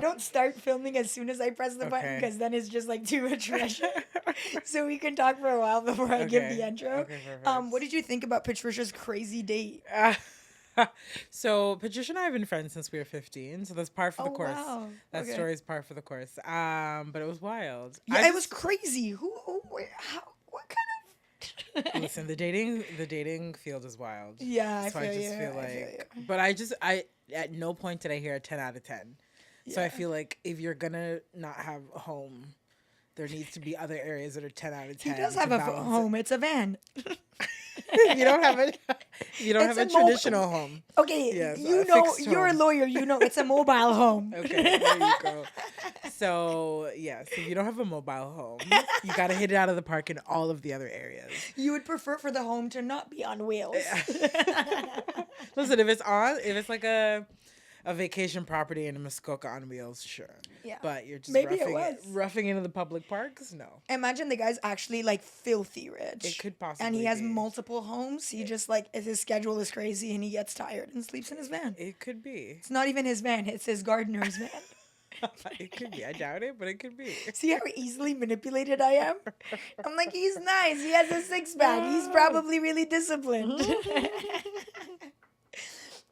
don't start filming as soon as I press the button because then it's just like too much pressure. So we can talk for a while before I give the intro. Okay, perfect. What did you think about Patricia's crazy date? So Patricia and I have been friends since we were 15, so that's par for the course. Wow. That story is par for the course. But it was wild. Yeah, it was crazy. How, what kind of... Listen, the dating field is wild. Yeah, so I just feel feel you. like, but I at no point did I hear a 10 out of 10. So I feel like if you're gonna not have a home, there needs to be other areas that are 10 out of 10. He does have a home. It's a van. You don't have a traditional home. Okay, yes, you're a lawyer. You know it's a mobile home. Okay, there you go. So yes, if you don't have a mobile home, you got to hit it out of the park in all of the other areas. You would prefer for the home to not be on wheels. Listen, if it's like a vacation property in Muskoka on wheels, sure. Yeah. But you're just roughing into the public parks? No. Imagine the guy's actually like filthy rich. It could possibly And he has multiple homes. He just like, his schedule is crazy and he gets tired and sleeps in his van. It could be. It's not even his van. It's his gardener's van. It could be. I doubt it, but it could be. See how easily manipulated I am? I'm like, he's nice. He has a six-pack. He's probably really disciplined.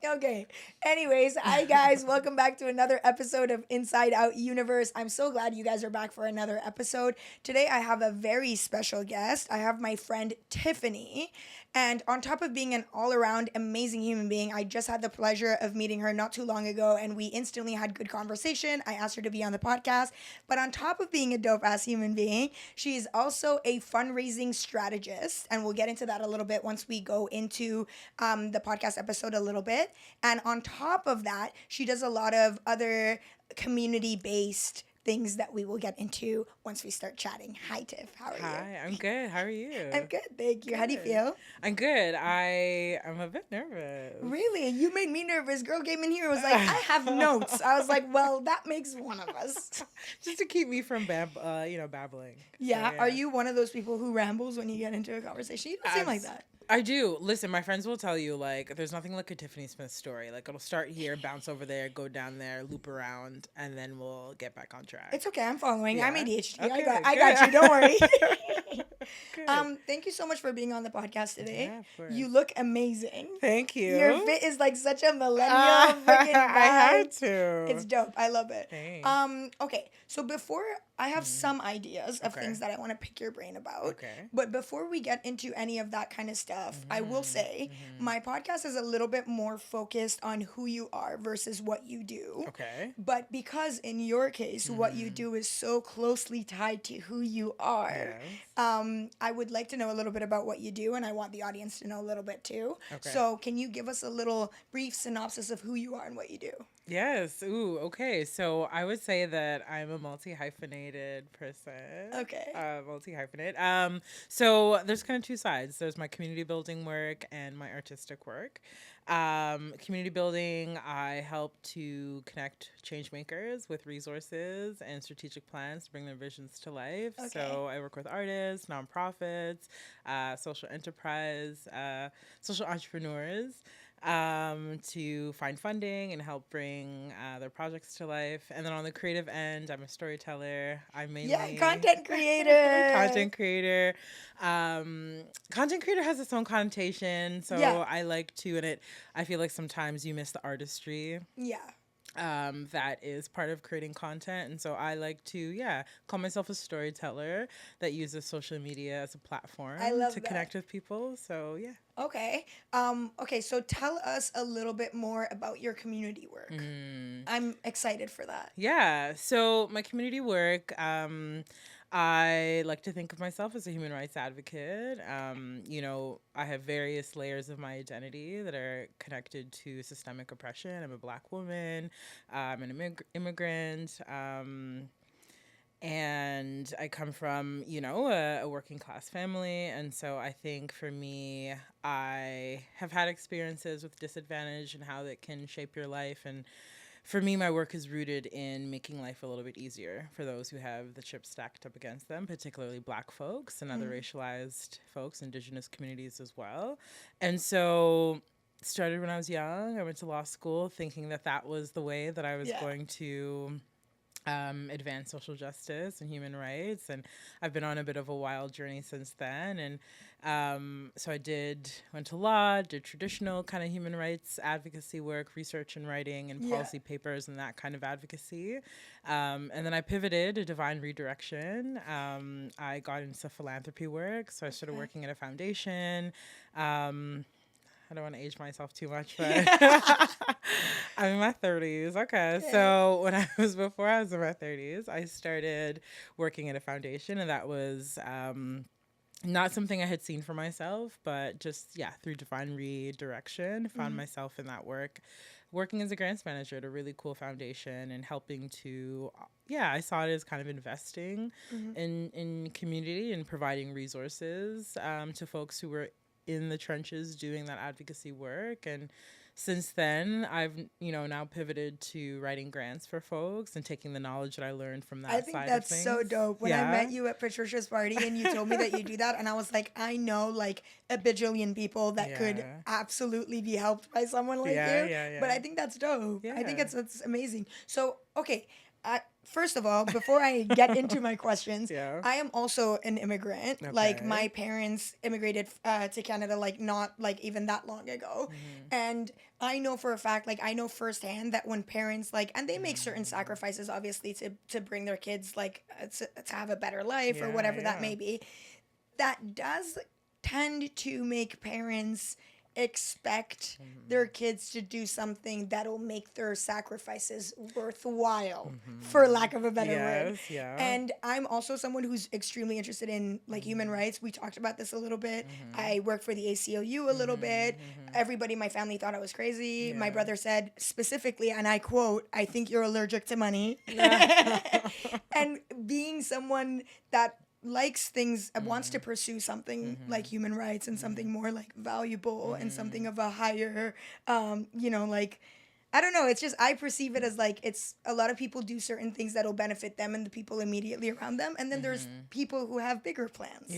Okay. Anyways, hi guys. Welcome back to another episode of Inside Out Universe. I'm so glad you guys are back for another episode. Today I have a very special guest. I have my friend Tiffany. And on top of being an all-around amazing human being, I just had the pleasure of meeting her not too long ago, and we instantly had good conversation. I asked her to be on the podcast. But on top of being a dope-ass human being, she is also a fundraising strategist, and we'll get into that a little bit once we go into the podcast episode a little bit. And on top of that, she does a lot of other community-based things that we will get into once we start chatting. Hi, Tiff. How are you? Hi, I'm good. How are you? I'm good, thank you. Good. How do you feel? I'm good. I'm a bit nervous. Really? You made me nervous. Girl came in here and was like, I have notes. I was like, well, that makes one of us. Just to keep me from babbling. Yeah. So, yeah. Are you one of those people who rambles when you get into a conversation? You don't seem like that. I do. Listen, my friends will tell you, like, there's nothing like a Tiffany Smith story. Like, it'll start here, bounce over there, go down there, loop around, and then we'll get back on track. It's okay. I'm following. Yeah. I'm ADHD. Okay, I got you. Don't worry. Thank you so much for being on the podcast today. Yeah, of course. You look amazing. Thank you. Your fit is like such a millennial freaking vibe. I had to. It's dope. I love it. Thanks. Okay. So before I have some ideas of things that I want to pick your brain about. Okay. But before we get into any of that kind of stuff, I will say my podcast is a little bit more focused on who you are versus what you do. Okay. But because in your case, what you do is so closely tied to who you are, I would like to know a little bit about what you do, and I want the audience to know a little bit too. Okay. So can you give us a little brief synopsis of who you are and what you do? Yes. Ooh, okay. So I would say that I'm a multi-hyphenated person. Okay. Multi-hyphenate. So there's kind of two sides. There's my community building work and my artistic work. Community building, I help to connect changemakers with resources and strategic plans to bring their visions to life. Okay. So I work with artists, nonprofits, social enterprise, social entrepreneurs, to find funding and help bring their projects to life. And then on the creative end, I'm a storyteller. I'm mainly content creator. Content creator. Content creator has its own connotation, so I like to, and I feel like sometimes you miss the artistry. Yeah. That is part of creating content. And so I like to, call myself a storyteller that uses social media as a platform to connect with people. So, yeah. Okay. So tell us a little bit more about your community work. I'm excited for that. Yeah. So my community work, I like to think of myself as a human rights advocate. I have various layers of my identity that are connected to systemic oppression. I'm a Black woman. I'm an immigrant. And I come from, a working class family. And so I think for me, I have had experiences with disadvantage and how that can shape your life. And for me, my work is rooted in making life a little bit easier for those who have the chips stacked up against them, particularly Black folks and other racialized folks, Indigenous communities as well. And so started when I was young. I went to law school thinking that was the way that I was going to advance social justice and human rights. And I've been on a bit of a wild journey since then. And so went to law, did traditional kind of human rights advocacy work, research and writing and policy papers and that kind of advocacy. And then I pivoted to divine redirection. I got into philanthropy work. So I started working at a foundation. I don't want to age myself too much, but I'm in my 30s. Okay. So before I was in my 30s, I started working at a foundation, and that was not something I had seen for myself, but just, through divine redirection, found myself in that work, working as a grants manager at a really cool foundation and helping to, I saw it as kind of investing in community and providing resources to folks who were in the trenches doing that advocacy work. And since then, I've, now pivoted to writing grants for folks and taking the knowledge that I learned from that side of things. I think that's so dope. When I met you at Patricia's party and you told me that you do that, and I was like, I know like a bajillion people that could absolutely be helped by someone like you. But I think that's dope. I think that's amazing. So, okay. First of all, before I get into my questions, I am also an immigrant. Okay. Like my parents immigrated to Canada, like not like even that long ago. And I know for a fact, like I know firsthand that when parents like, and they make certain sacrifices, obviously, to bring their kids like to have a better life or whatever that may be, that does tend to make parents expect their kids to do something that'll make their sacrifices worthwhile, for lack of a better word. And I'm also someone who's extremely interested in like human rights. We talked about this a little bit. I work for the ACLU a little bit. Everybody in my family thought I was crazy. My brother said specifically, and I quote, "I think you're allergic to money." And being someone that likes things, wants to pursue something like human rights and something more like valuable and something of a higher, like, I don't know. It's just, I perceive it as like, it's a lot of people do certain things that'll benefit them and the people immediately around them. And then there's people who have bigger plans.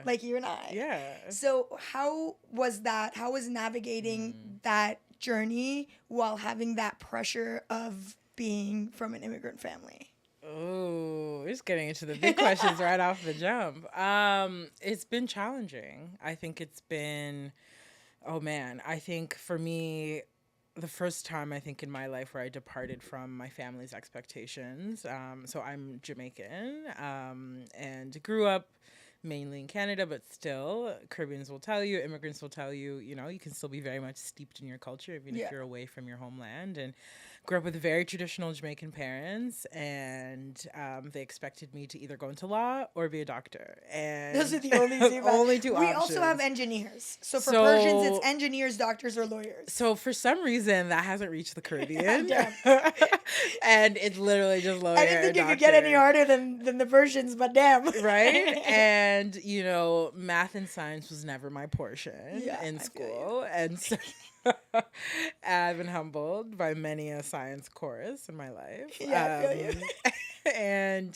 Like you and I. So how was that? How was navigating that journey while having that pressure of being from an immigrant family? Oh, we're just getting into the big questions right off the jump. It's been challenging. I think it's been, I think for me, the first time I think in my life where I departed from my family's expectations. So I'm Jamaican and grew up mainly in Canada, but still Caribbeans will tell you, immigrants will tell you, you can still be very much steeped in your culture even if you're away from your homeland. And grew up with very traditional Jamaican parents, and they expected me to either go into law or be a doctor. And those are the only two. Only two we options. Also have engineers. So for Persians, it's engineers, doctors, or lawyers. So for some reason, that hasn't reached the Caribbean. And it's literally just lawyer. I didn't think it could get any harder than the Persians, but damn. Right? And, math and science was never my portion in school. And so I've been humbled by many a science course in my life. And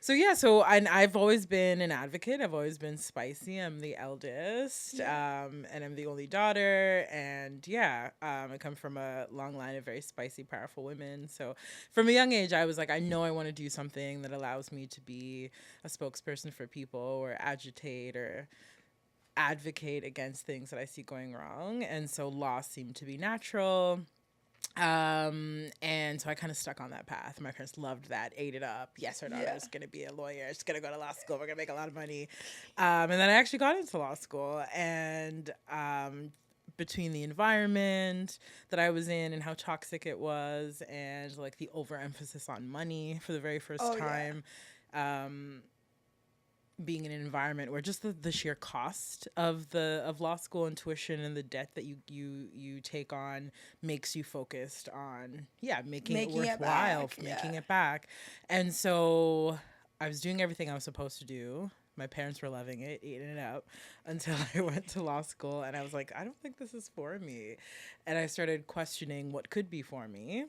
so I've always been an advocate. I've always been spicy. I'm the eldest, and I'm the only daughter. And I come from a long line of very spicy, powerful women. So from a young age, I was like, I know I want to do something that allows me to be a spokesperson for people or agitate or advocate against things that I see going wrong. And so law seemed to be natural. And so I kind of stuck on that path. My parents loved that, ate it up. Yes, our daughter's going to be a lawyer. She's going to go to law school. We're going to make a lot of money. And then I actually got into law school, and between the environment that I was in and how toxic it was, and like the overemphasis on money for the very first time, being in an environment where just the sheer cost of law school and tuition and the debt that you take on makes you focused on making it worthwhile, making it back. And so I was doing everything I was supposed to do. My parents were loving it, eating it up, until I went to law school, and I was like, I don't think this is for me. And I started questioning what could be for me.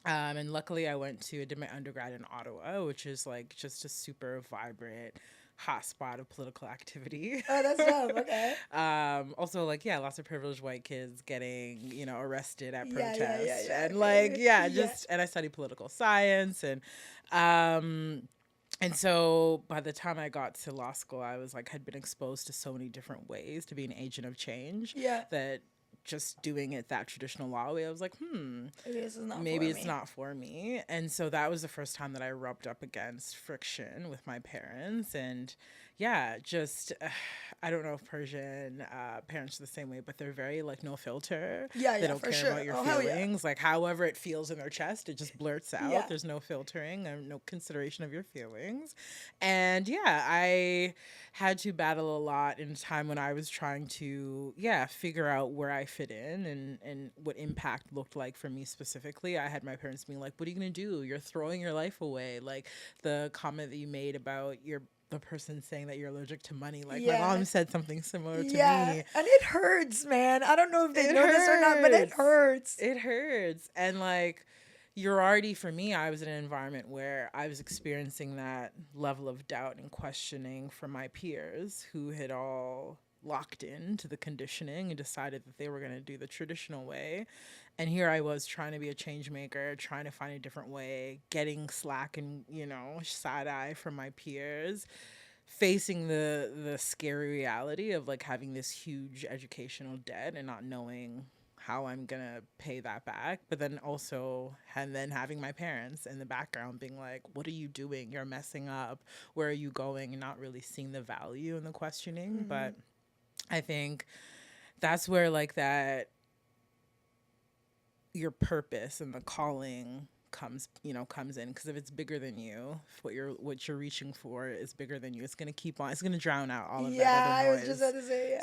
And luckily I went to, I did my undergrad in Ottawa, which is like just a super vibrant, hotspot of political activity. Oh, that's dope. Okay. Also, like, yeah, lots of privileged white kids getting, arrested at Yeah, yeah, yeah, protests. yeah. And like, yeah, Yeah. and I study political science um, and so by the time I got to law school, I was like, had been exposed to so many different ways to be an agent of change Yeah. that just doing it that traditional law way, I was like, maybe it's not for me. And so that was the first time that I rubbed up against friction with my parents. And yeah, just, I don't know if Persian parents are the same way, but they're very like no filter. Yeah, they yeah, don't for care sure. about your Oh, hell yeah. feelings. Like however it feels in their chest, it just blurts out. Yeah. There's no filtering and no consideration of your feelings. And yeah, I had to battle a lot in a time when I was trying to, figure out where I fit in and what impact looked like for me specifically. I had my parents being like, what are you going to do? You're throwing your life away. Like the comment that you made about the person saying that you're allergic to money. Like my mom said something similar to me. And it hurts, man. I don't know if they know this or not, but it hurts. It hurts. And like, you're already, for me, I was in an environment where I was experiencing that level of doubt and questioning from my peers who had all locked in to the conditioning and decided that they were going to do the traditional way. And here I was trying to be a change maker, trying to find a different way, getting slack and, side eye from my peers, facing the scary reality of like having this huge educational debt and not knowing how I'm going to pay that back. But then also, and then having my parents in the background being like, what are you doing? You're messing up. Where are you going? And not really seeing the value in the questioning. Mm-hmm. But I think that's where like that, your purpose and the calling comes in, because if it's bigger than you, what you're reaching for is bigger than you, it's going to drown out all of that other noise. I was just about to say,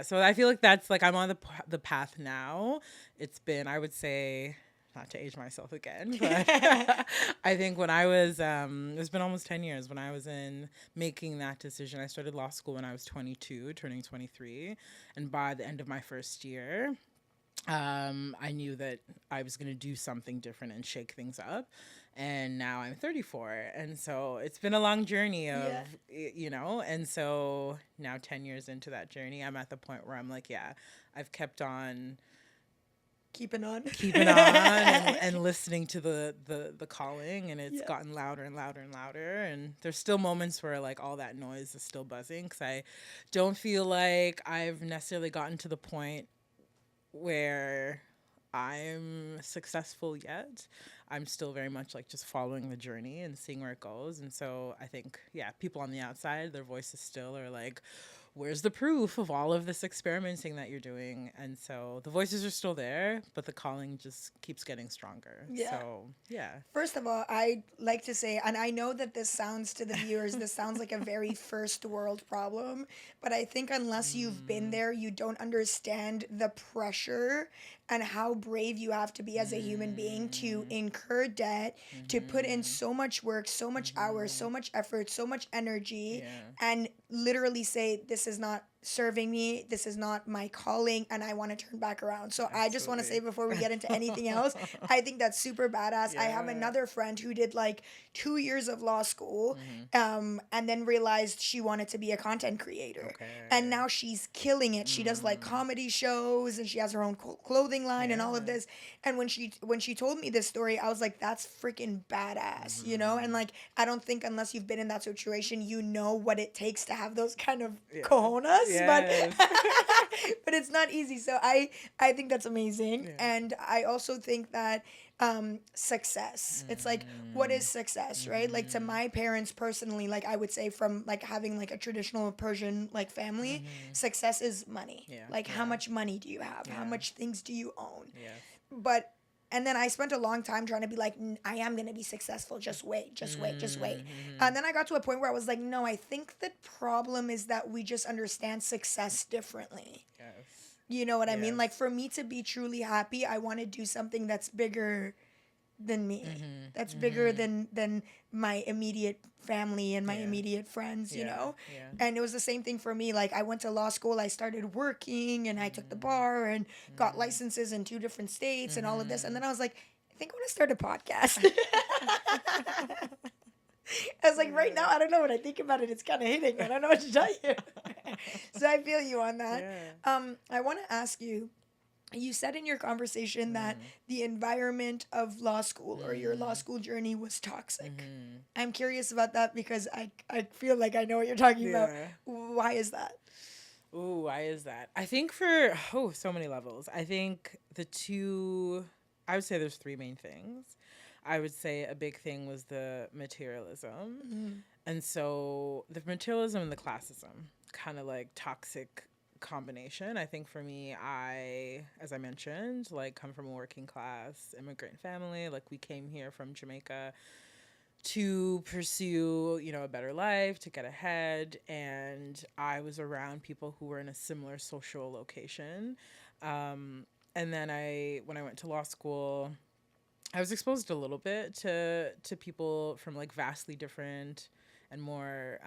so I feel like that's like I'm on the path now. It's been, I would say, not to age myself again, but I think when I was it's been almost 10 years when I was in making that decision. I started law school when I was 22, turning 23, and by the end of my first year, I knew that I was going to do something different and shake things up. And now I'm 34. And so it's been a long journey of, and so now 10 years into that journey, I'm at the point where I'm like, I've kept on keeping on and listening to the calling, and it's gotten louder and louder and louder. And there's still moments where like all that noise is still buzzing, because I don't feel like I've necessarily gotten to the point where I'm successful yet. I'm still very much like just following the journey and seeing where it goes. And so I think, people on the outside, their voices still are like, where's the proof of all of this experimenting that you're doing? And so the voices are still there, but the calling just keeps getting stronger. So, First of all, I'd like to say, and I know that this sounds to the viewers, this sounds like a very first world problem, but I think unless you've been there, you don't understand the pressure and how brave you have to be as a human being to incur debt, to put in so much work, so much hours, so much effort, so much energy, and literally say, this is not serving me, this is not my calling, and I want to turn back around. So I just want to say, before we get into anything else, I think that's super badass. I have another friend who did like 2 years of law school, and then realized she wanted to be a content creator. And now she's killing it. She does like comedy shows, and she has her own clothing line and all of this. And when she told me this story, I was like, that's freaking badass, And like, I don't think unless you've been in that situation, you know what it takes to have those kind of cojones. But but it's not easy. So I think that's amazing. And I also think that success, it's like, what is success, right? Like, to my parents personally, like I would say, from like having like a traditional Persian like family, success is money. Like, how much money do you have? How much things do you own? But and then I spent a long time trying to be like, I am going to be successful. Just wait, just wait, just wait. And then I got to a point where I was like, no, I think the problem is that we just understand success differently. You know what I mean? Like, for me to be truly happy, I want to do something that's bigger than me. That's bigger than my immediate family and my immediate friends, you know? And it was the same thing for me. Like, I went to law school, I started working, and I took the bar and got licenses in 2 different states and all of this. And then I was like, I think I want to start a podcast. I was like, right now, I don't know. When I think about it, it's kind of hitting. I don't know what to tell you. So I feel you on that. I want to ask you. You said in your conversation that the environment of law school or your law school journey was toxic. I'm curious about that because I feel like I know what you're talking about. Why is that? Ooh, why is that? I think for so many levels. I think I would say there's three main things. I would say a big thing was the materialism. And so the materialism and the classism, kind of like toxic combination. I think for me, as I mentioned, like come from a working class immigrant family. Like we came here from Jamaica to pursue, a better life, to get ahead. And I was around people who were in a similar social location. And then when I went to law school, I was exposed a little bit to people from like vastly different and more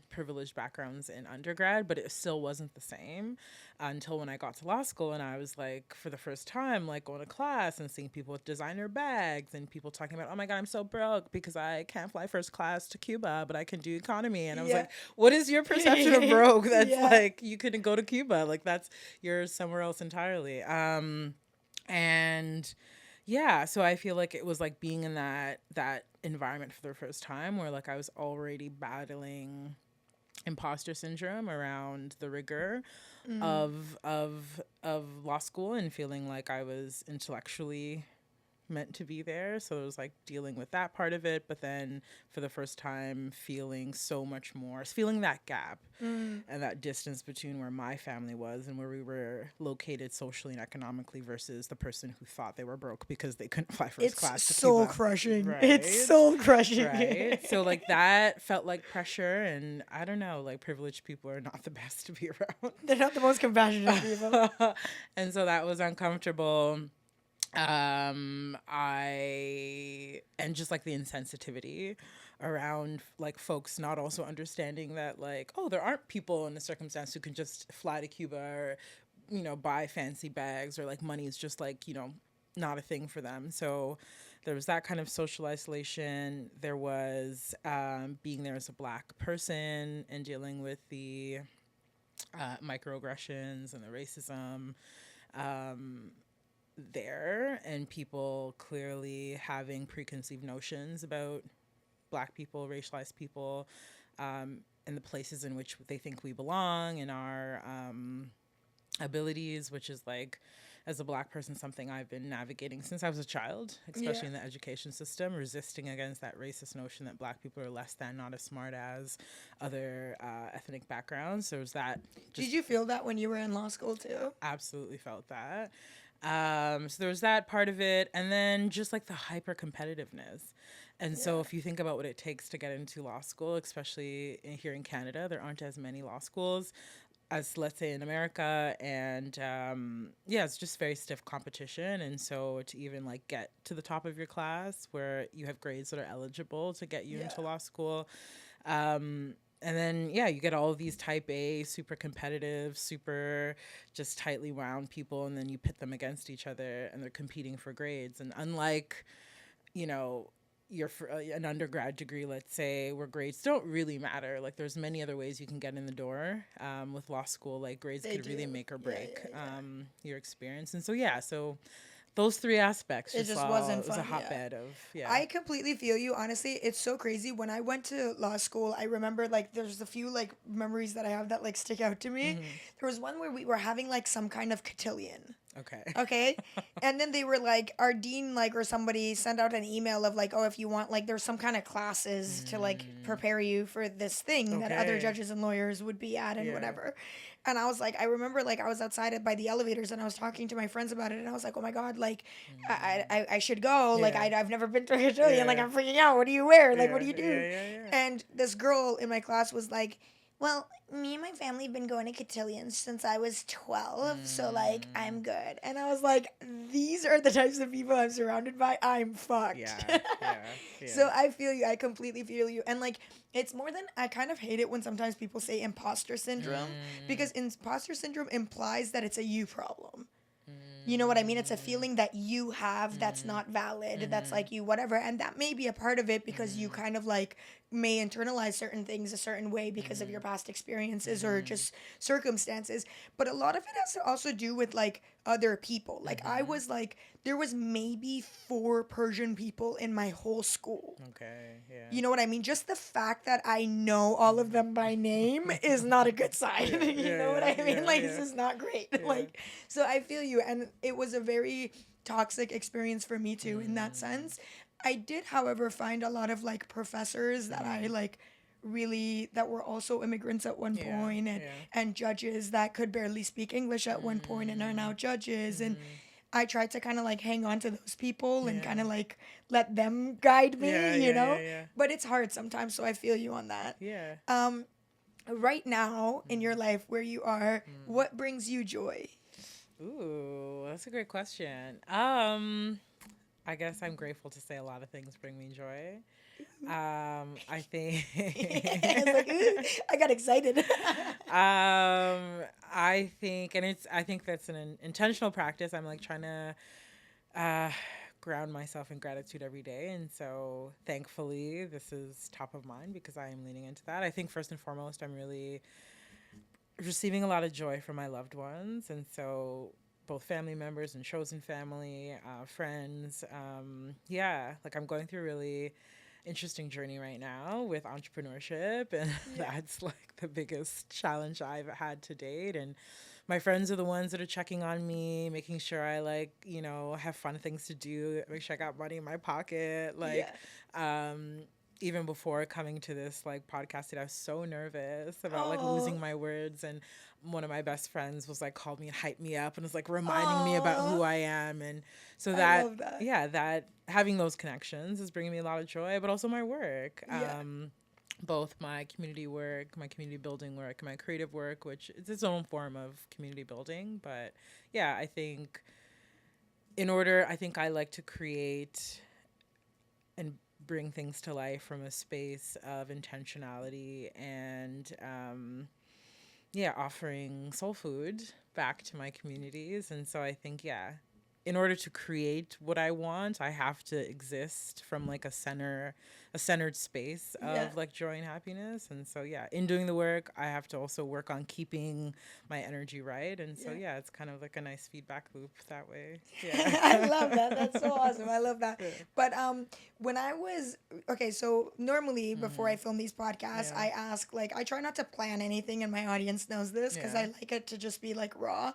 privileged backgrounds in undergrad, but it still wasn't the same until when I got to law school and I was like, for the first time, like going to class and seeing people with designer bags and people talking about, oh my God, I'm so broke because I can't fly first class to Cuba, but I can do economy. And I was like, what is your perception of broke? That's like, you couldn't go to Cuba. Like you're somewhere else entirely. And yeah, so I feel like it was like being in that environment for the first time where like I was already battling imposter syndrome around the rigor of law school and feeling like I was intellectually meant to be there. So it was like dealing with that part of it, but then for the first time feeling that gap and that distance between where my family was and where we were located socially and economically versus the person who thought they were broke because they couldn't fly first class to Cuba. Right? It's soul crushing. Right. So like that felt like pressure, and I don't know, like privileged people are not the best to be around. They're not the most compassionate people. And so that was uncomfortable. And just like the insensitivity around like folks not also understanding that like, oh, there aren't people in a circumstance who can just fly to Cuba or, buy fancy bags or like money is just like, not a thing for them. So there was that kind of social isolation. There was being there as a Black person and dealing with the microaggressions and the racism there, and people clearly having preconceived notions about Black people, racialized people, and the places in which they think we belong and our abilities, which is like, as a Black person, something I've been navigating since I was a child, especially in the education system, resisting against that racist notion that Black people are less than, not as smart as other ethnic backgrounds. So it was that. Did you feel that when you were in law school too? Absolutely felt that. So there was that part of it, and then just like the hyper competitiveness. And so if you think about what it takes to get into law school, especially here in Canada, there aren't as many law schools as, let's say, in America. And it's just very stiff competition. And so to even like get to the top of your class where you have grades that are eligible to get you into law school, and then, you get all of these type A, super competitive, super just tightly wound people, and then you pit them against each other, and they're competing for grades. And unlike, an undergrad degree, let's say, where grades don't really matter, like there's many other ways you can get in the door. With law school, like grades could really make or break your experience. And so, those three aspects. It just wasn't fun. It was a hotbed of, I completely feel you. Honestly, it's so crazy. When I went to law school, I remember like there's a few like memories that I have that like stick out to me. There was one where we were having like some kind of cotillion. Okay. And then they were like, our dean like or somebody sent out an email of like, oh, if you want like there's some kind of classes to like prepare you for this thing that other judges and lawyers would be at and whatever. And I was like, I remember like I was outside by the elevators and I was talking to my friends about it and I was like, oh my God, like I should go. Like I've never been to a cotillion. Like I'm freaking out. What do you wear? Like what do you do? And this girl in my class was like, well, me and my family have been going to cotillions since I was 12, so, like, I'm good. And I was like, these are the types of people I'm surrounded by. I'm fucked. So I feel you. I completely feel you. And, like, it's more than, I kind of hate it when sometimes people say imposter syndrome, because imposter syndrome implies that it's a you problem. You know what I mean? It's a feeling that you have that's not valid, that's like you, whatever. And that may be a part of it because you kind of like may internalize certain things a certain way because of your past experiences or just circumstances. But a lot of it has to also do with like other people. Like I was like, there was maybe 4 Persian people in my whole school. Okay. Yeah. You know what I mean? Just the fact that I know all of them by name is not a good sign. You know what I mean? Like, this is not great. Like, so I feel you. And it was a very toxic experience for me too, in that sense. I did, however, find a lot of like professors that I like really, that were also immigrants at one point, and judges that could barely speak English at one point and are now judges. And I tried to kind of like hang on to those people and kind of like let them guide me, you know? But it's hard sometimes, so I feel you on that. Yeah. Right now in your life where you are, what brings you joy? Ooh, that's a great question. I guess I'm grateful to say a lot of things bring me joy. I think I was like, ooh, I got excited. I think that's an intentional practice. I'm like trying to ground myself in gratitude every day, and so thankfully this is top of mind because I am leaning into that. I think first and foremost, I'm really receiving a lot of joy from my loved ones, and so both family members and chosen family, friends. Like I'm going through a really interesting journey right now with entrepreneurship, and that's like the biggest challenge I've had to date. And my friends are the ones that are checking on me, making sure I like, you know, have fun things to do, make sure I got money in my pocket. Like, even before coming to this like podcast, I was so nervous about like losing my words, and one of my best friends was like called me and hyped me up and was like reminding me about who I am. And so I love that. that having those connections is bringing me a lot of joy, but also my work. Both my community work, my community building work, my creative work, which is its own form of community building. But I think I think I like to create and bring things to life from a space of intentionality and offering soul food back to my communities. And so I think in order to create what I want, I have to exist from like a centered space of like joy and happiness. And so in doing the work, I have to also work on keeping my energy right. And so it's kind of like a nice feedback loop that way. I love that. That's so awesome. I love that. But when I was so normally before I film these podcasts, I ask, like, I try not to plan anything, and my audience knows this because I like it to just be like raw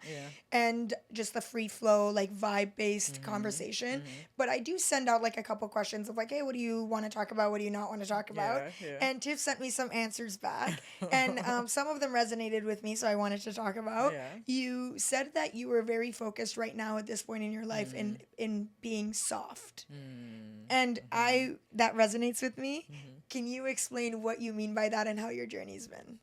and just the free flow, like vibe based conversation. But I do send out like a couple questions of like, hey, what do you want to talk about? What do you not want to talk about? And Tiff sent me some answers back, and some of them resonated with me, so I wanted to talk about. You said that you were very focused right now at this point in your life in being soft. And that resonates with me. Can you explain what you mean by that and how your journey's been?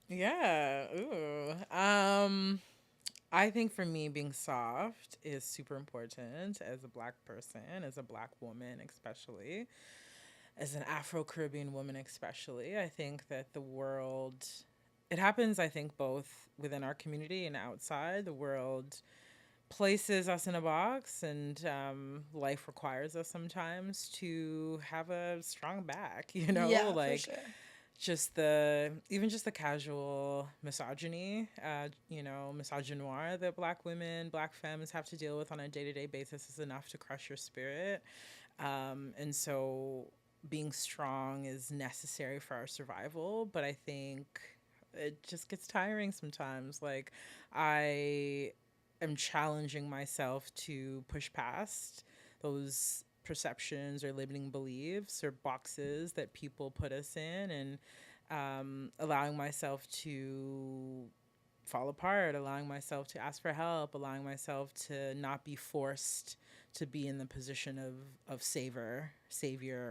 I think for me, being soft is super important as a Black person, as a Black woman especially, as an Afro-Caribbean woman especially. I think that the world, it happens, I think, both within our community and outside. The world places us in a box, and life requires us sometimes to have a strong back, you know? For sure. Just the casual misogyny, misogynoir that Black women, Black femmes have to deal with on a day-to-day basis is enough to crush your spirit. And so being strong is necessary for our survival, but I think it just gets tiring sometimes. Like, I am challenging myself to push past those perceptions or limiting beliefs or boxes that people put us in, and allowing myself to fall apart, allowing myself to ask for help, allowing myself to not be forced to be in the position of savior,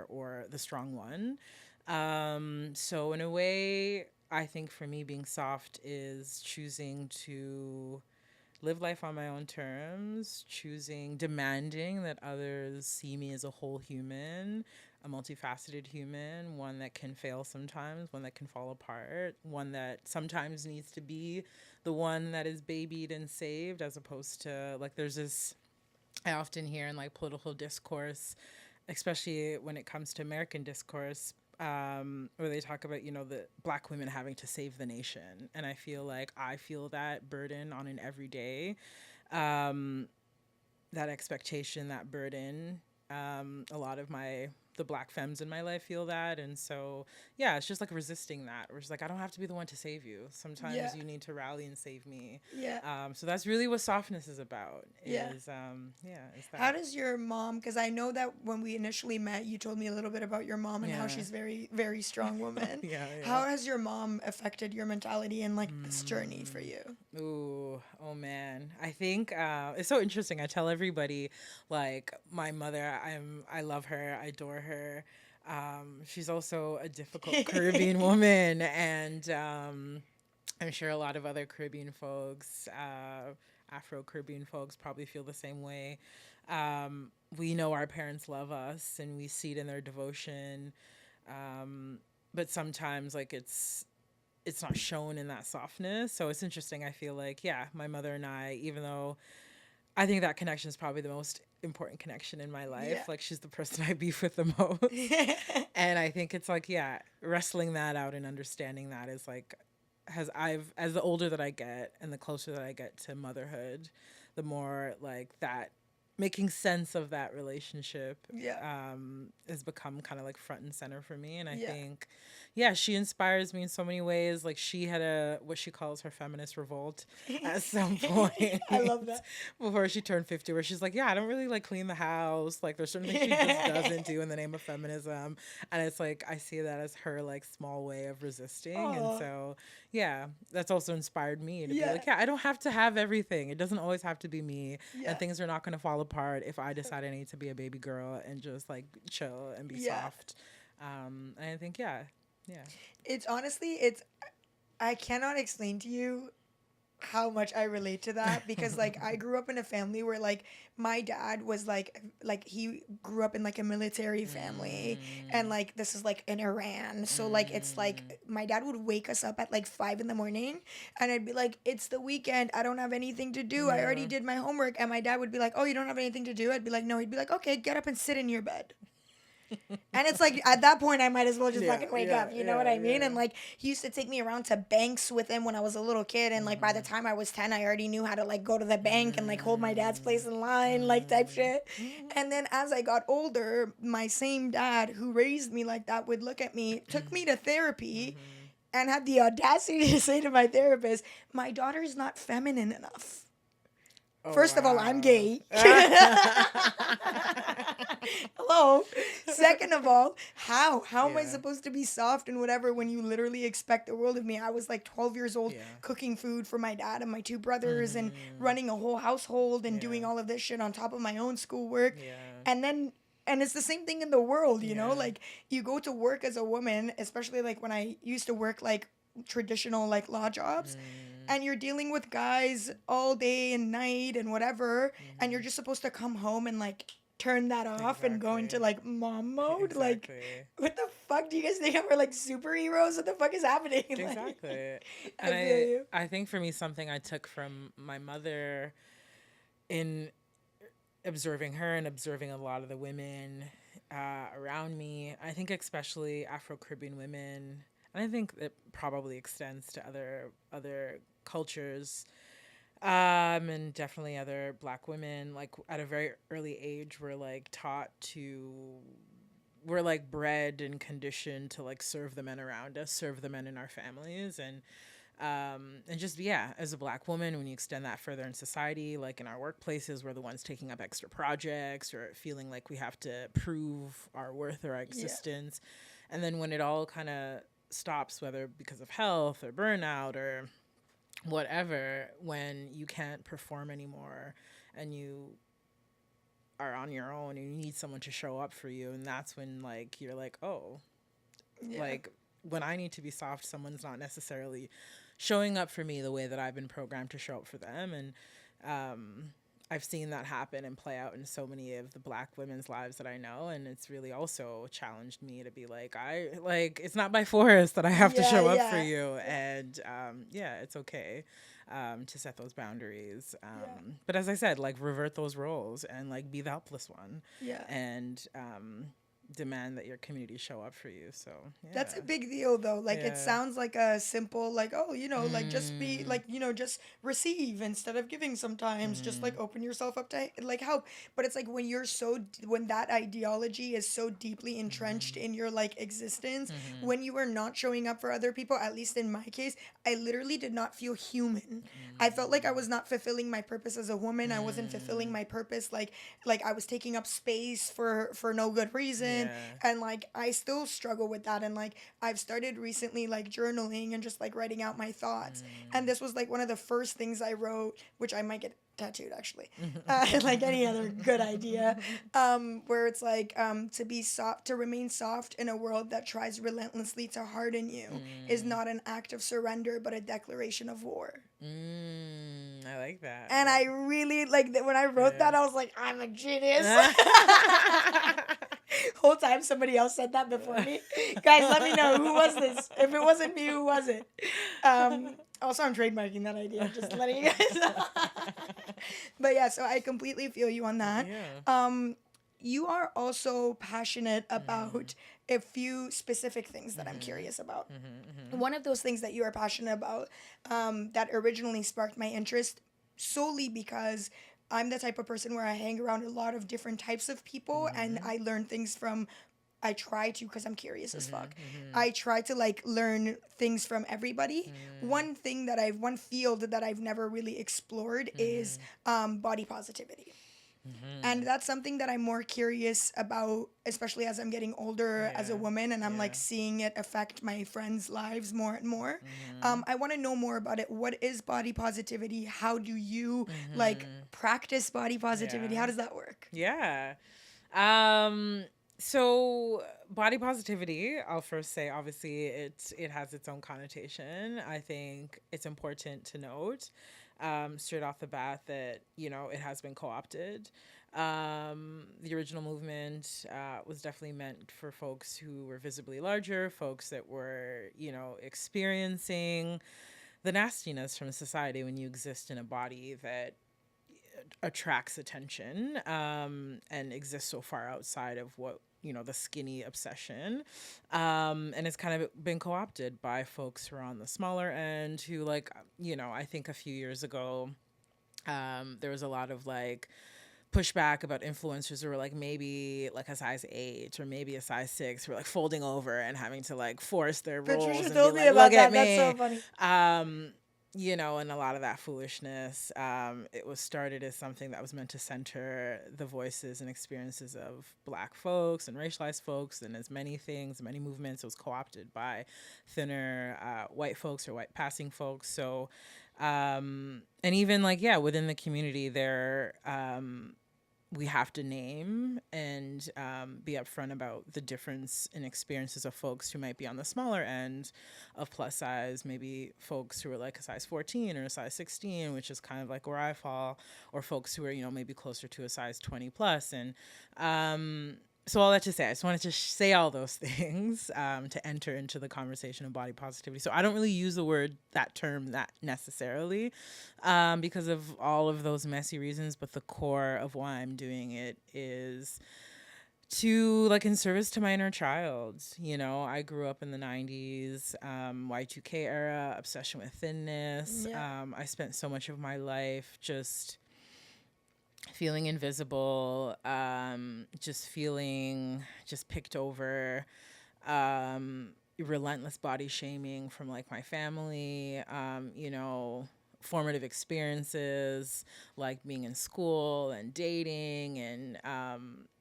or the strong one. So in a way, I think for me, being soft is choosing to live life on my own terms, demanding that others see me as a whole human, a multifaceted human, one that can fail sometimes, one that can fall apart, one that sometimes needs to be the one that is babied and saved, as opposed to, like, there's this I often hear in like political discourse, especially when it comes to American discourse, where they talk about, the Black women having to save the nation. And I feel like I feel that burden on an everyday, um, that expectation, that burden. A lot of the Black femmes in my life feel that. And so, yeah, it's just like resisting that. We're just like, I don't have to be the one to save you. Yeah. Sometimes you need to rally and save me. Yeah. So that's really what softness is about. Yeah. Is that. How does your mom, because I know that when we initially met, you told me a little bit about your mom and how Yeah. she's very, very strong woman. Yeah. How has your mom affected your mentality and like this journey for you? Ooh, oh man. I think it's so interesting. I tell everybody, like, my mother, I love her, I adore her. She's also a difficult Caribbean woman, and I'm sure a lot of other Caribbean folks, Afro-Caribbean folks, probably feel the same way. We know our parents love us, and we see it in their devotion. But sometimes, like, it's not shown in that softness. So it's interesting. I feel like, yeah, my mother and I, even though I think that connection is probably the most important connection in my life. Yeah. Like, she's the person I beef with the most. And I think it's like, yeah, wrestling that out and understanding that is like, as the older that I get and the closer that I get to motherhood, the more like that making sense of that relationship has become kind of like front and center for me. And I think, yeah, she inspires me in so many ways. Like, she had what she calls her feminist revolt at some point. I love that. Before she turned 50, where she's like, yeah, I don't really like clean the house. Like, there's certain things she just doesn't do in the name of feminism. And it's like, I see that as her like small way of resisting. Aww. And so, yeah, that's also inspired me to be like, yeah, I don't have to have everything. It doesn't always have to be me. And things are not going to fall apart if I decide I need to be a baby girl and just like chill and be soft. And I think, yeah. It's honestly, I cannot explain to you how much I relate to that, because like I grew up in a family where like my dad was like he grew up in like a military family, and like this is like in Iran, so like it's like my dad would wake us up at like 5 a.m, and I'd be like, it's the weekend, I don't have anything to do, I already did my homework, and my dad would be like, oh, you don't have anything to do? I'd be like, no. He'd be like, okay, get up and sit in your bed. And it's like, at that point, I might as well just fucking wake up. You know what I mean? And like, he used to take me around to banks with him when I was a little kid. And like, by the time I was 10, I already knew how to like go to the bank and like hold my dad's place in line, like type shit. And then as I got older, my same dad who raised me like that would look at me, took me to therapy, and had the audacity to say to my therapist, my daughter's not feminine enough. First of all, I'm gay. Hello. Second of all, how am I supposed to be soft and whatever when you literally expect the world of me? I was like 12 years old cooking food for my dad and my two brothers and running a whole household and doing all of this shit on top of my own schoolwork. And it's the same thing in the world, you know? Like, you go to work as a woman, especially like when I used to work like traditional like law jobs, and you're dealing with guys all day and night and whatever, and you're just supposed to come home and like turn that off and go into like mom mode. Like, what the fuck do you guys think we're like superheroes? What the fuck is happening? Exactly. I feel you. I think for me, something I took from my mother in observing her and observing a lot of the women around me, I think especially Afro-Caribbean women, and I think it probably extends to other cultures, and definitely other Black women, like at a very early age, we're like bred and conditioned to like serve the men around us, serve the men in our families, and just, as a Black woman, when you extend that further in society, like in our workplaces, we're the ones taking up extra projects or feeling like we have to prove our worth or our existence. And then when it all kind of stops, whether because of health or burnout or whatever, when you can't perform anymore and you are on your own and you need someone to show up for you, and that's when like you're like, oh, like when I need to be soft, someone's not necessarily showing up for me the way that I've been programmed to show up for them. And I've seen that happen and play out in so many of the Black women's lives that I know, and it's really also challenged me to be like, it's not by force that I have to show up for you, and it's okay. to set those boundaries. But as I said, like revert those roles and like be the helpless one. Yeah. And demand that your community show up for you. So yeah. That's a big deal though. Like it sounds like a simple like, oh, like just be like, just receive instead of giving sometimes. Just like open yourself up to like help. But it's like when that ideology is so deeply entrenched in your like existence, when you are not showing up for other people, at least in my case, I literally did not feel human. I felt like I was not fulfilling my purpose as a woman. I wasn't fulfilling my purpose like I was taking up space for no good reason. And like I still struggle with that, and like I've started recently like journaling and just like writing out my thoughts, and this was like one of the first things I wrote, which I might get tattooed actually, like any other good idea, where it's like to remain soft in a world that tries relentlessly to harden you is not an act of surrender but a declaration of war. I like that. And I really like that when I wrote that, I was like, I'm a genius. Whole time somebody else said that before me. Guys, let me know, who was this? If it wasn't me, who was it? Also, I'm trademarking that idea, just letting you guys know. But yeah, so I completely feel you on that. You are also passionate about a few specific things that I'm curious about. One of those things that you are passionate about that originally sparked my interest solely because I'm the type of person where I hang around a lot of different types of people and I learn things I try to, because I'm curious as fuck. I try to like learn things from everybody. One field that I've never really explored is body positivity. And that's something that I'm more curious about, especially as I'm getting older as a woman and I'm like seeing it affect my friends' lives more and more. I want to know more about it. What is body positivity? How do you like practice body positivity? How does that work? So body positivity, I'll first say, obviously it has its own connotation. I think it's important to note straight off the bat that, it has been co-opted. The original movement was definitely meant for folks who were visibly larger, folks that were, experiencing the nastiness from society when you exist in a body that attracts attention and exists so far outside of what the skinny obsession, and it's kind of been co-opted by folks who are on the smaller end who like I think a few years ago there was a lot of like pushback about influencers who were like maybe like a size 8 or maybe a size 6 who were like folding over and having to like force their roles. Patricia and told be me like, about look that. at me. That's so funny. And a lot of that foolishness, it was started as something that was meant to center the voices and experiences of Black folks and racialized folks, and as many things, many movements, it was co-opted by thinner white folks or white passing folks. So, and even like, within the community there, we have to name and be upfront about the difference in experiences of folks who might be on the smaller end of plus size, maybe folks who are like a size 14 or a size 16, which is kind of like where I fall, or folks who are, maybe closer to a size 20 plus. And so all that to say, I just wanted to say all those things to enter into the conversation of body positivity. So I don't really use that term that necessarily because of all of those messy reasons, but the core of why I'm doing it is to like in service to my inner child. I grew up in the 90s, Y2K era, obsession with thinness. I spent so much of my life just feeling invisible, just picked over, relentless body shaming from like my family, formative experiences like being in school and dating and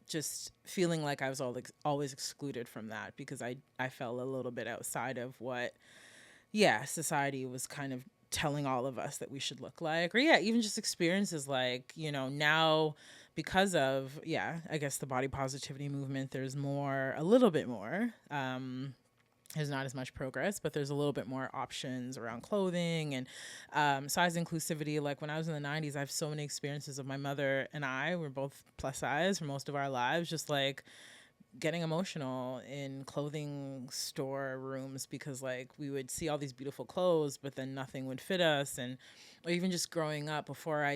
just feeling like I was always excluded from that because I fell a little bit outside of what, society was kind of telling all of us that we should look like, or even just experiences like, now because of, I guess the body positivity movement, there's a little bit more, there's not as much progress, but there's a little bit more options around clothing and size inclusivity. Like when I was in the 90s, I have so many experiences of my mother and I were both plus size for most of our lives, just like getting emotional in clothing store rooms because like we would see all these beautiful clothes, but then nothing would fit us. And or even just growing up before I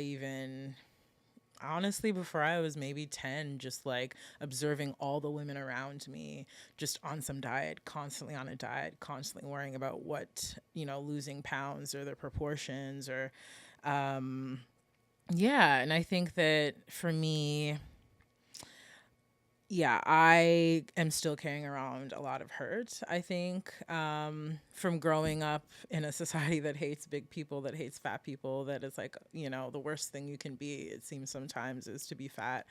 was maybe 10, just like observing all the women around me just on some diet, constantly on a diet, constantly worrying about what, losing pounds or their proportions or, yeah. And I think that for me, yeah, I am still carrying around a lot of hurt, I think, from growing up in a society that hates big people, that hates fat people, that is like, the worst thing you can be, it seems sometimes, is to be fat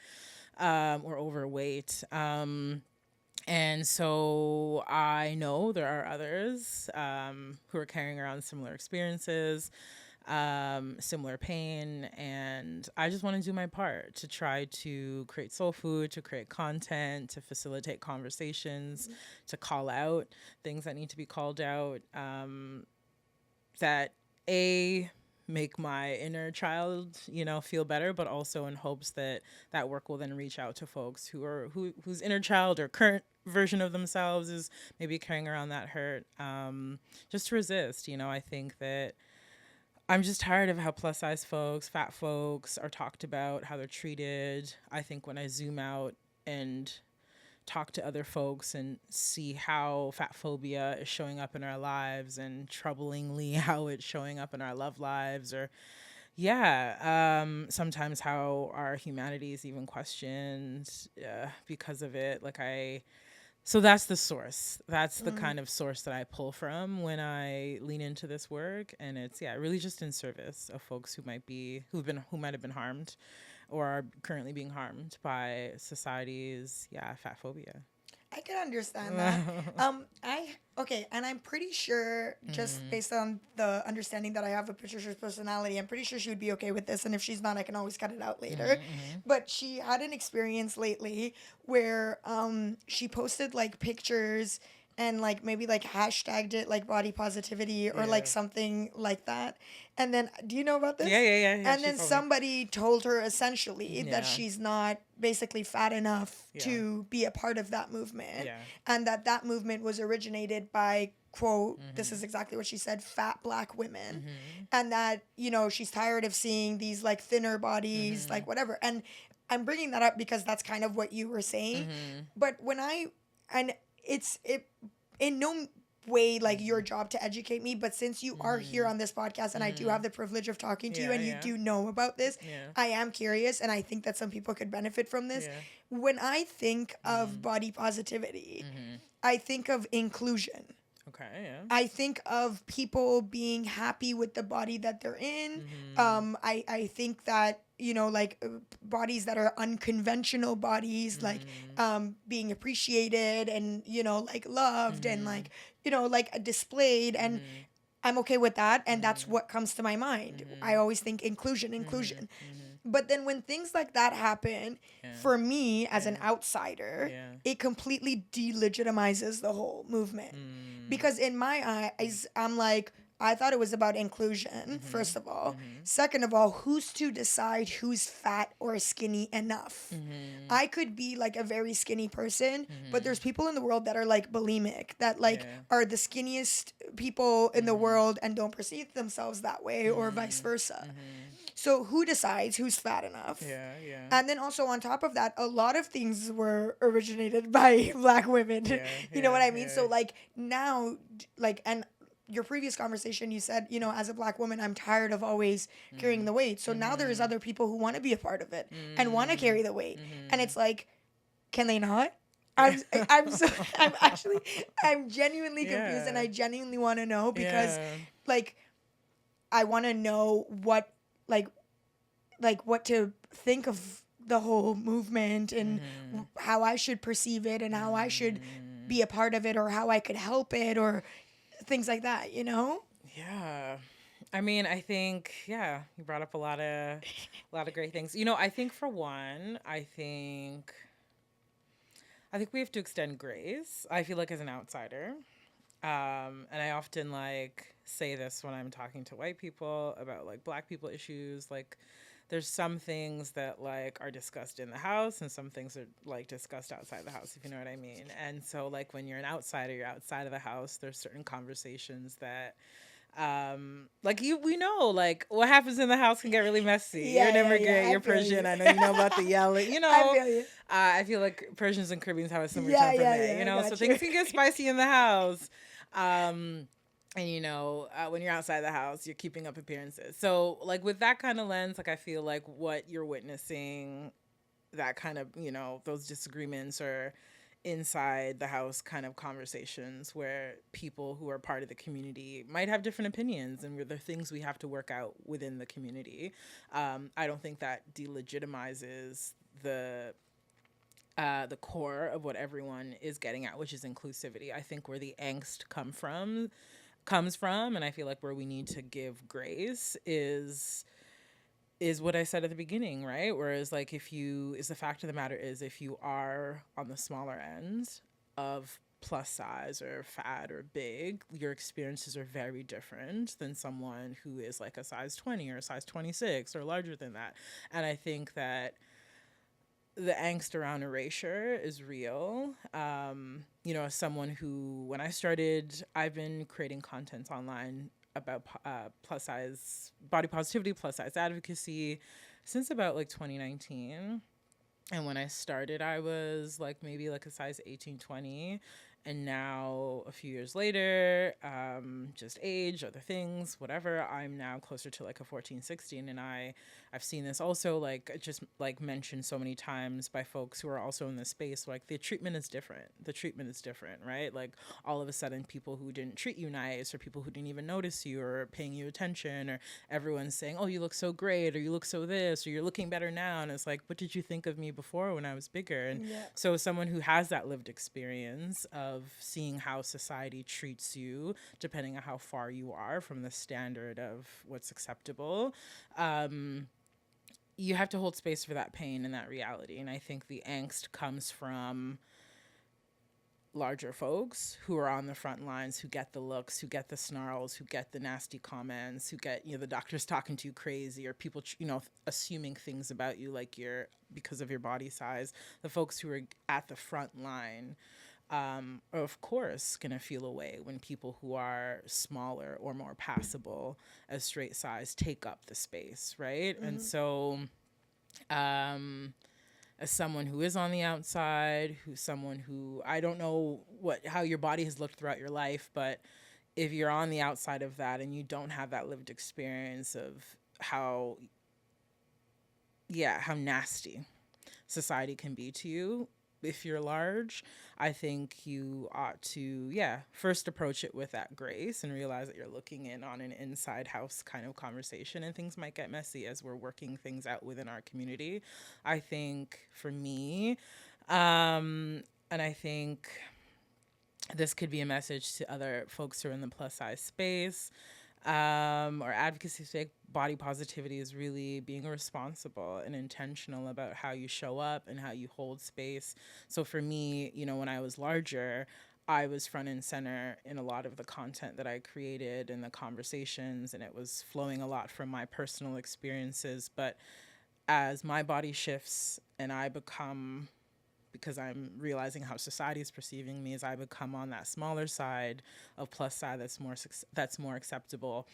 or overweight. And so I know there are others who are carrying around similar experiences, similar pain, and I just want to do my part to try to create soul food, to create content, to facilitate conversations, to call out things that need to be called out, that make my inner child, feel better, but also in hopes that that work will then reach out to folks whose inner child or current version of themselves is maybe carrying around that hurt, just to resist. I think that I'm just tired of how plus size folks, fat folks are talked about, how they're treated. I think when I zoom out and talk to other folks and see how fat phobia is showing up in our lives, and troublingly how it's showing up in our love lives, or sometimes how our humanity is even questioned because of it. So that's the source. That's the kind of source that I pull from when I lean into this work, and it's really just in service of folks who might have been harmed or are currently being harmed by society's fat phobia. I can understand that. And I'm pretty sure, just based on the understanding that I have of Patricia's personality, I'm pretty sure she would be okay with this. And if she's not, I can always cut it out later. But she had an experience lately where she posted like pictures and like maybe like hashtagged it like body positivity or like something like that. And then, do you know about this? Yeah. And then somebody told her essentially that she's not basically fat enough to be a part of that movement. Yeah. And that movement was originated by, quote, this is exactly what she said, fat Black women. And that, she's tired of seeing these like thinner bodies, like whatever. And I'm bringing that up because that's kind of what you were saying. But it's in no way like your job to educate me, but since you are here on this podcast and I do have the privilege of talking to you and you do know about this, I am curious, and I think that some people could benefit from this. When I think of body positivity, I think of inclusion. Okay, yeah. I think of people being happy with the body that they're in. I think that, like bodies that are unconventional bodies, like being appreciated and, like loved and like, like displayed. And I'm okay with that. And that's what comes to my mind. I always think inclusion. But then when things like that happen, for me as an outsider, it completely delegitimizes the whole movement. Because in my eyes, I'm like, I thought it was about inclusion, first of all. Second of all, who's to decide who's fat or skinny enough? I could be like a very skinny person, but there's people in the world that are like bulimic, that like are the skinniest people in the world and don't perceive themselves that way, or vice versa. So who decides who's fat enough? And then also on top of that, a lot of things were originated by Black women. You know what I mean? So like now, like, and your previous conversation, you said, as a Black woman, I'm tired of always carrying the weight. So now there's other people who want to be a part of it and want to carry the weight. And it's like, can they not? I'm genuinely confused, and I genuinely want to know because like, I want to know what to think of the whole movement and how I should perceive it and how I should be a part of it or how I could help it or things like that, Yeah. I mean, I think, you brought up a lot of great things. I think for one, I think we have to extend grace. I feel like as an outsider, and I often like say this when I'm talking to white people about like Black people issues, like there's some things that like are discussed in the house and some things are like discussed outside the house, if you know what I mean. And so like when you're an outsider, you're outside of the house, there's certain conversations that like we know like what happens in the house can get really messy. Yeah, You're an yeah, yeah, immigrant, I you're feel Persian, you. I know you know about the yelling, you I know. feel you. I feel like Persians and Caribbeans have a similar Yeah, yeah, temperament, yeah, you I know, so got you. things can get spicy in the house. And you know, when you're outside the house, you're keeping up appearances. So like with that kind of lens, like I feel like what you're witnessing, that kind of, you know, those disagreements or inside the house kind of conversations where people who are part of the community might have different opinions, and there are things we have to work out within the community. I don't think that delegitimizes the core of what everyone is getting at, which is inclusivity. I think where the angst comes from, and I feel like where we need to give grace is what I said at the beginning, right? Whereas like is the fact of the matter is if you are on the smaller end of plus size or fat or big, your experiences are very different than someone who is like a size 20 or a size 26 or larger than that. And I think that the angst around erasure is real. You know, as someone who, when I started, I've been creating content online about plus size body positivity, plus size advocacy since about like 2019. And when I started, I was like maybe like a size 18, 20. And now, a few years later, just age, other things, whatever, I'm now closer to like a 14, 16. And I've seen this also, like, just like mentioned so many times by folks who are also in this space, like the treatment is different. The treatment is different, right? Like all of a sudden, people who didn't treat you nice, or people who didn't even notice you or paying you attention, or everyone's saying, oh, you look so great, or you look so this, or you're looking better now. And it's like, what did you think of me before when I was bigger? And so someone who has that lived experience of seeing how society treats you, depending on how far you are from the standard of what's acceptable, you have to hold space for that pain and that reality. And I think the angst comes from larger folks who are on the front lines, who get the looks, who get the snarls, who get the nasty comments, who get, you know, the doctors talking to you crazy, or people, you know, assuming things about you like you're because of your body size. The folks who are at the front line are of course going to feel away when people who are smaller or more passable as straight size take up the space, right? Mm-hmm. And so as someone who is on the outside, someone who, I don't know how your body has looked throughout your life, but if you're on the outside of that and you don't have that lived experience of how nasty society can be to you, if you're large, I think you ought to, first approach it with that grace and realize that you're looking in on an inside house kind of conversation, and things might get messy as we're working things out within our community. I think for me, and I think this could be a message to other folks who are in the plus size space, or advocacy space. Body positivity is really being responsible and intentional about how you show up and how you hold space. So for me, you know, when I was larger, I was front and center in a lot of the content that I created and the conversations, and it was flowing a lot from my personal experiences. But as my body shifts and I become, because I'm realizing how society is perceiving me, as I become on that smaller side of plus size that's more acceptable,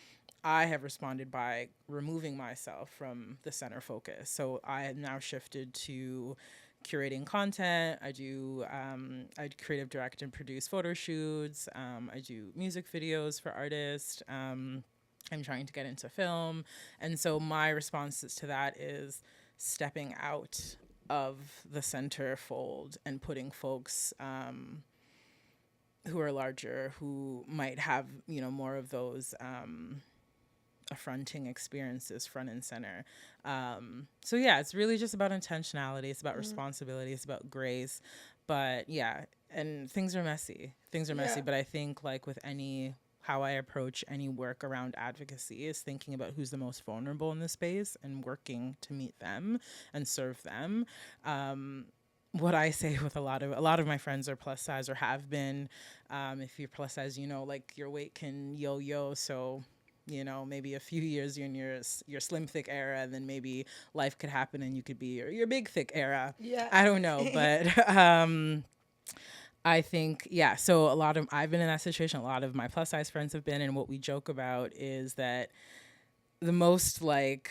I have responded by removing myself from the center focus. So I have now shifted to curating content. I do I creative direct and produce photo shoots. I do music videos for artists. I'm trying to get into film. And so my responses to that is stepping out of the center fold and putting folks who are larger, who might have, you know, more of those affronting experiences front and center. So yeah, it's really just about intentionality. It's about responsibility. It's about grace. But yeah, and things are messy. But I think like with how I approach any work around advocacy is thinking about who's the most vulnerable in the space and working to meet them and serve them. What I say with a lot of my friends are plus size or have been. If you're plus size, you know, like your weight can yo-yo. So you know, maybe a few years you're in your slim thick era, and then maybe life could happen and you could be your big thick era. Yeah. I don't know, but I think, yeah, so I've been in that situation. A lot of my plus size friends have been, and what we joke about is that the most like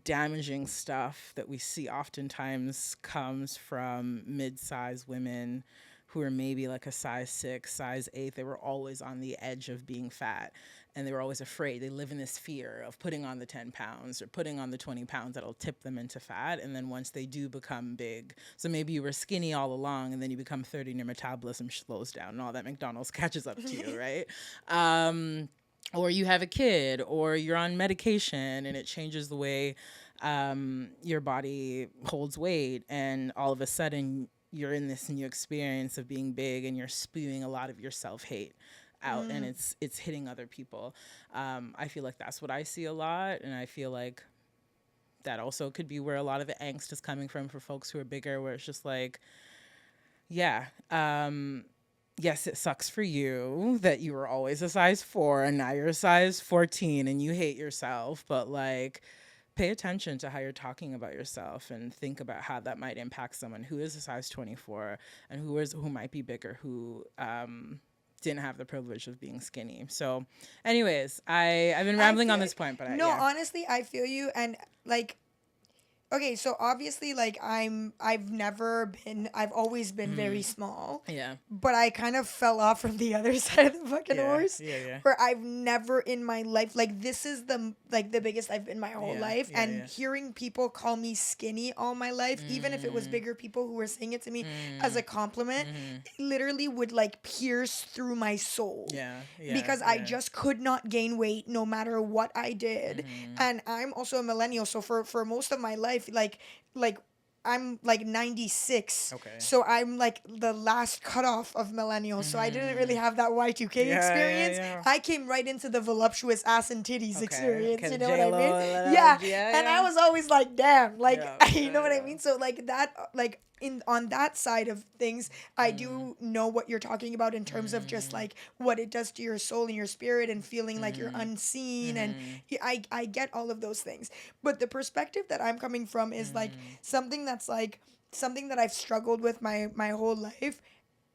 damaging stuff that we see oftentimes comes from mid-sized women who are maybe like a size 6, size 8. They were always on the edge of being fat, and they were always afraid. They live in this fear of putting on the 10 pounds or putting on the 20 pounds that'll tip them into fat. And then once they do become big, so maybe you were skinny all along, and then you become 30 and your metabolism slows down and all that McDonald's catches up to you, right? Or you have a kid, or you're on medication and it changes the way your body holds weight, and all of a sudden you're in this new experience of being big, and you're spewing a lot of your self-hate out, and it's hitting other people. I feel like that's what I see a lot, and I feel like that also could be where a lot of the angst is coming from for folks who are bigger, where it's just like, yeah, yes, it sucks for you that you were always a size 4 and now you're a size 14 and you hate yourself, but like, pay attention to how you're talking about yourself and think about how that might impact someone who is a size 24 and who might be bigger, who didn't have the privilege of being skinny. So anyways, I've been rambling on this point, but honestly, I feel you. And like, okay, so obviously, like, I've always been very small. Yeah. But I kind of fell off from the other side of the fucking horse. Yeah. Where I've never in my life, like, this is the biggest I've been my whole life. And hearing people call me skinny all my life, even if it was bigger people who were saying it to me as a compliment, it literally would, like, pierce through my soul. Yeah. Because I just could not gain weight no matter what I did. And I'm also a millennial, so for most of my life, like I'm like 96. Okay. So I'm like the last cutoff of millennials. So I didn't really have that Y2K experience. Yeah. I came right into the voluptuous ass and titties experience. You know J-Lo, what I mean? Yeah. And I was always like, damn, like, you know what I mean? So like that, like, on that side of things, I do know what you're talking about in terms of just like what it does to your soul and your spirit and feeling like you're unseen. And I get all of those things. But the perspective that I'm coming from is like something that's like something that I've struggled with my whole life.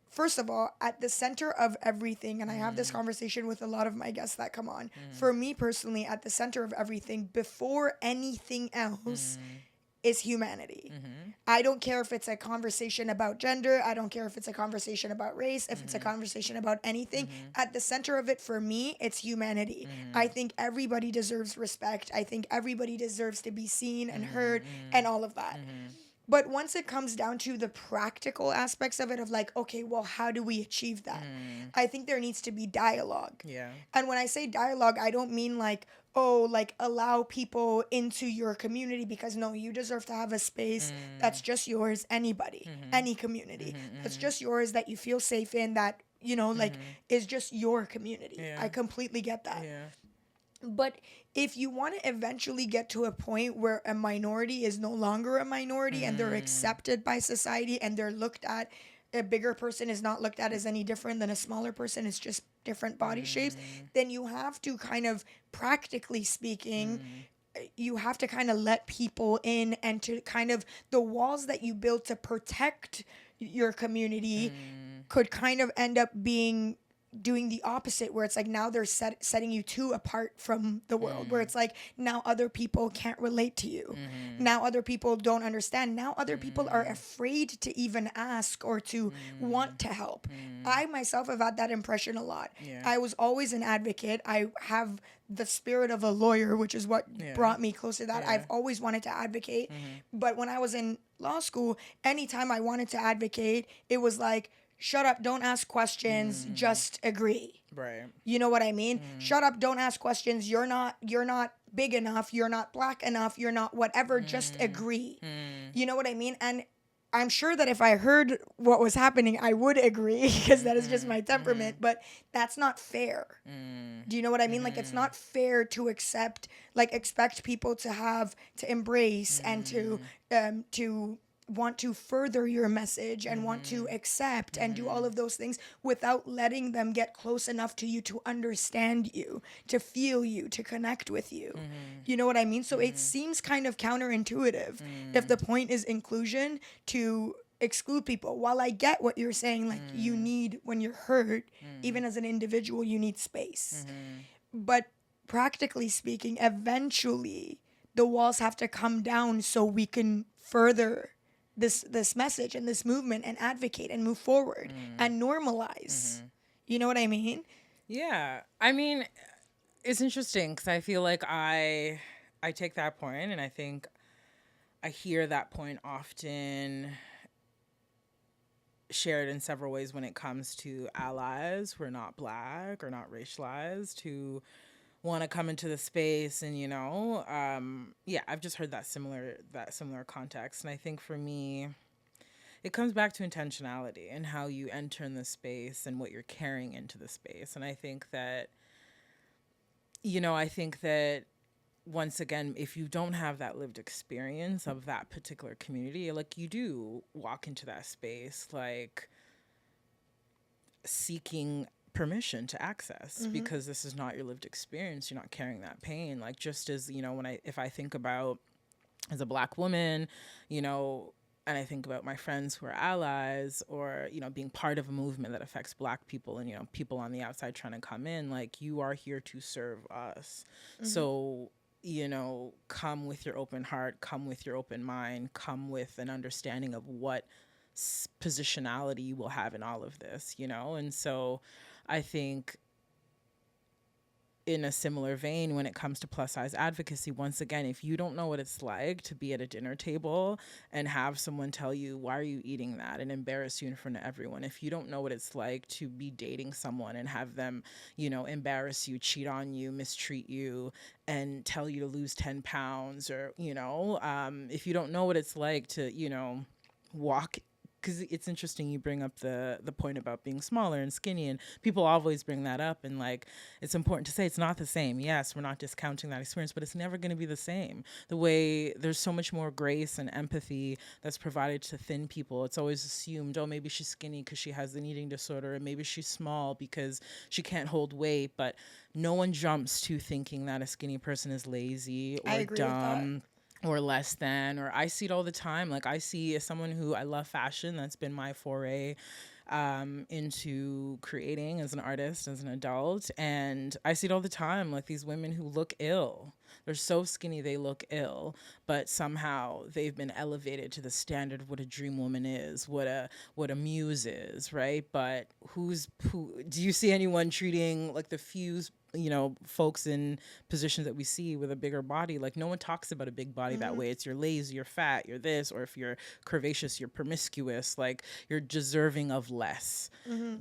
First of all, at the center of everything, and I have this conversation with a lot of my guests that come on, for me personally, at the center of everything, before anything else, is humanity. I don't care if it's a conversation about gender. I don't care if it's a conversation about race, if it's a conversation about anything. At the center of it, for me, it's humanity. I think everybody deserves respect. I think everybody deserves to be seen and heard and all of that. But once it comes down to the practical aspects of it, of like, okay, well, how do we achieve that? I think there needs to be dialogue. Yeah. And when I say dialogue, I don't mean like, oh, like allow people into your community, because no, you deserve to have a space that's just yours, anybody, any community. That's just yours, that you feel safe in, that, you know, like is just your community. Yeah. I completely get that. Yeah. But if you want to eventually get to a point where a minority is no longer a minority and they're accepted by society and they're looked at, a bigger person is not looked at as any different than a smaller person, it's just different body shapes, then you have to kind of, practically speaking, you have to kind of let people in, and to kind of, the walls that you build to protect your community could kind of end up doing the opposite, where it's like now they're setting you too apart from the world, where it's like now other people can't relate to you. Now other people don't understand. Now other people are afraid to even ask or to want to help. I myself have had that impression a lot. I was always an advocate. I have the spirit of a lawyer, which is what brought me close to that. I've always wanted to advocate. But when I was in law school, anytime I wanted to advocate, it was like, shut up, don't ask questions, just agree. Right. You know what I mean? Shut up, don't ask questions. You're not big enough, you're not black enough, you're not whatever, just agree. You know what I mean? And I'm sure that if I heard what was happening, I would agree, because that is just my temperament, but that's not fair. Do you know what I mean? Like, it's not fair to expect people to embrace and to want to further your message and want to accept and do all of those things without letting them get close enough to you to understand you, to feel you, to connect with you. You know what I mean? So it seems kind of counterintuitive if the point is inclusion to exclude people. While I get what you're saying, like you need, when you're hurt, even as an individual, you need space. But practically speaking, eventually the walls have to come down so we can further this message and this movement and advocate and move forward and normalize. You know what I mean? Yeah. I mean, it's interesting because I feel like I take that point, and I think I hear that point often shared in several ways when it comes to allies who are not Black or not racialized, who want to come into the space. And I've just heard that similar context. And I think for me, it comes back to intentionality and how you enter in the space and what you're carrying into the space. And I think that once again, if you don't have that lived experience of that particular community, like, you do walk into that space like seeking permission to access, because this is not your lived experience. You're not carrying that pain. Like, just as, if I think about as a Black woman, and I think about my friends who are allies, or, being part of a movement that affects Black people and, people on the outside trying to come in, like, you are here to serve us. So, come with your open heart, come with your open mind, come with an understanding of what positionality you will have in all of this, And so I think, in a similar vein, when it comes to plus size advocacy, once again, if you don't know what it's like to be at a dinner table and have someone tell you, why are you eating that, and embarrass you in front of everyone, if you don't know what it's like to be dating someone and have them, embarrass you, cheat on you, mistreat you, and tell you to lose 10 pounds, or, if you don't know what it's like to, walk, because it's interesting you bring up the point about being smaller and skinny, and people always bring that up, and like, it's important to say it's not the same. Yes, we're not discounting that experience, but it's never going to be the same. The way there's so much more grace and empathy that's provided to thin people, it's always assumed, oh, maybe she's skinny because she has an eating disorder, and maybe she's small because she can't hold weight, but no one jumps to thinking that a skinny person is lazy or dumb or less than. Or I see it all the time. Like, I see, as someone who, I love fashion, that's been my foray into creating as an artist, as an adult, and I see it all the time. Like, these women who look ill, they're so skinny they look ill, but somehow they've been elevated to the standard of what a dream woman is, what a muse is, right? But who do you see anyone treating, like, the few folks in positions that we see with a bigger body? Like, no one talks about a big body that way. It's, you're lazy, you're fat, you're this, or if you're curvaceous, you're promiscuous, like, you're deserving of less.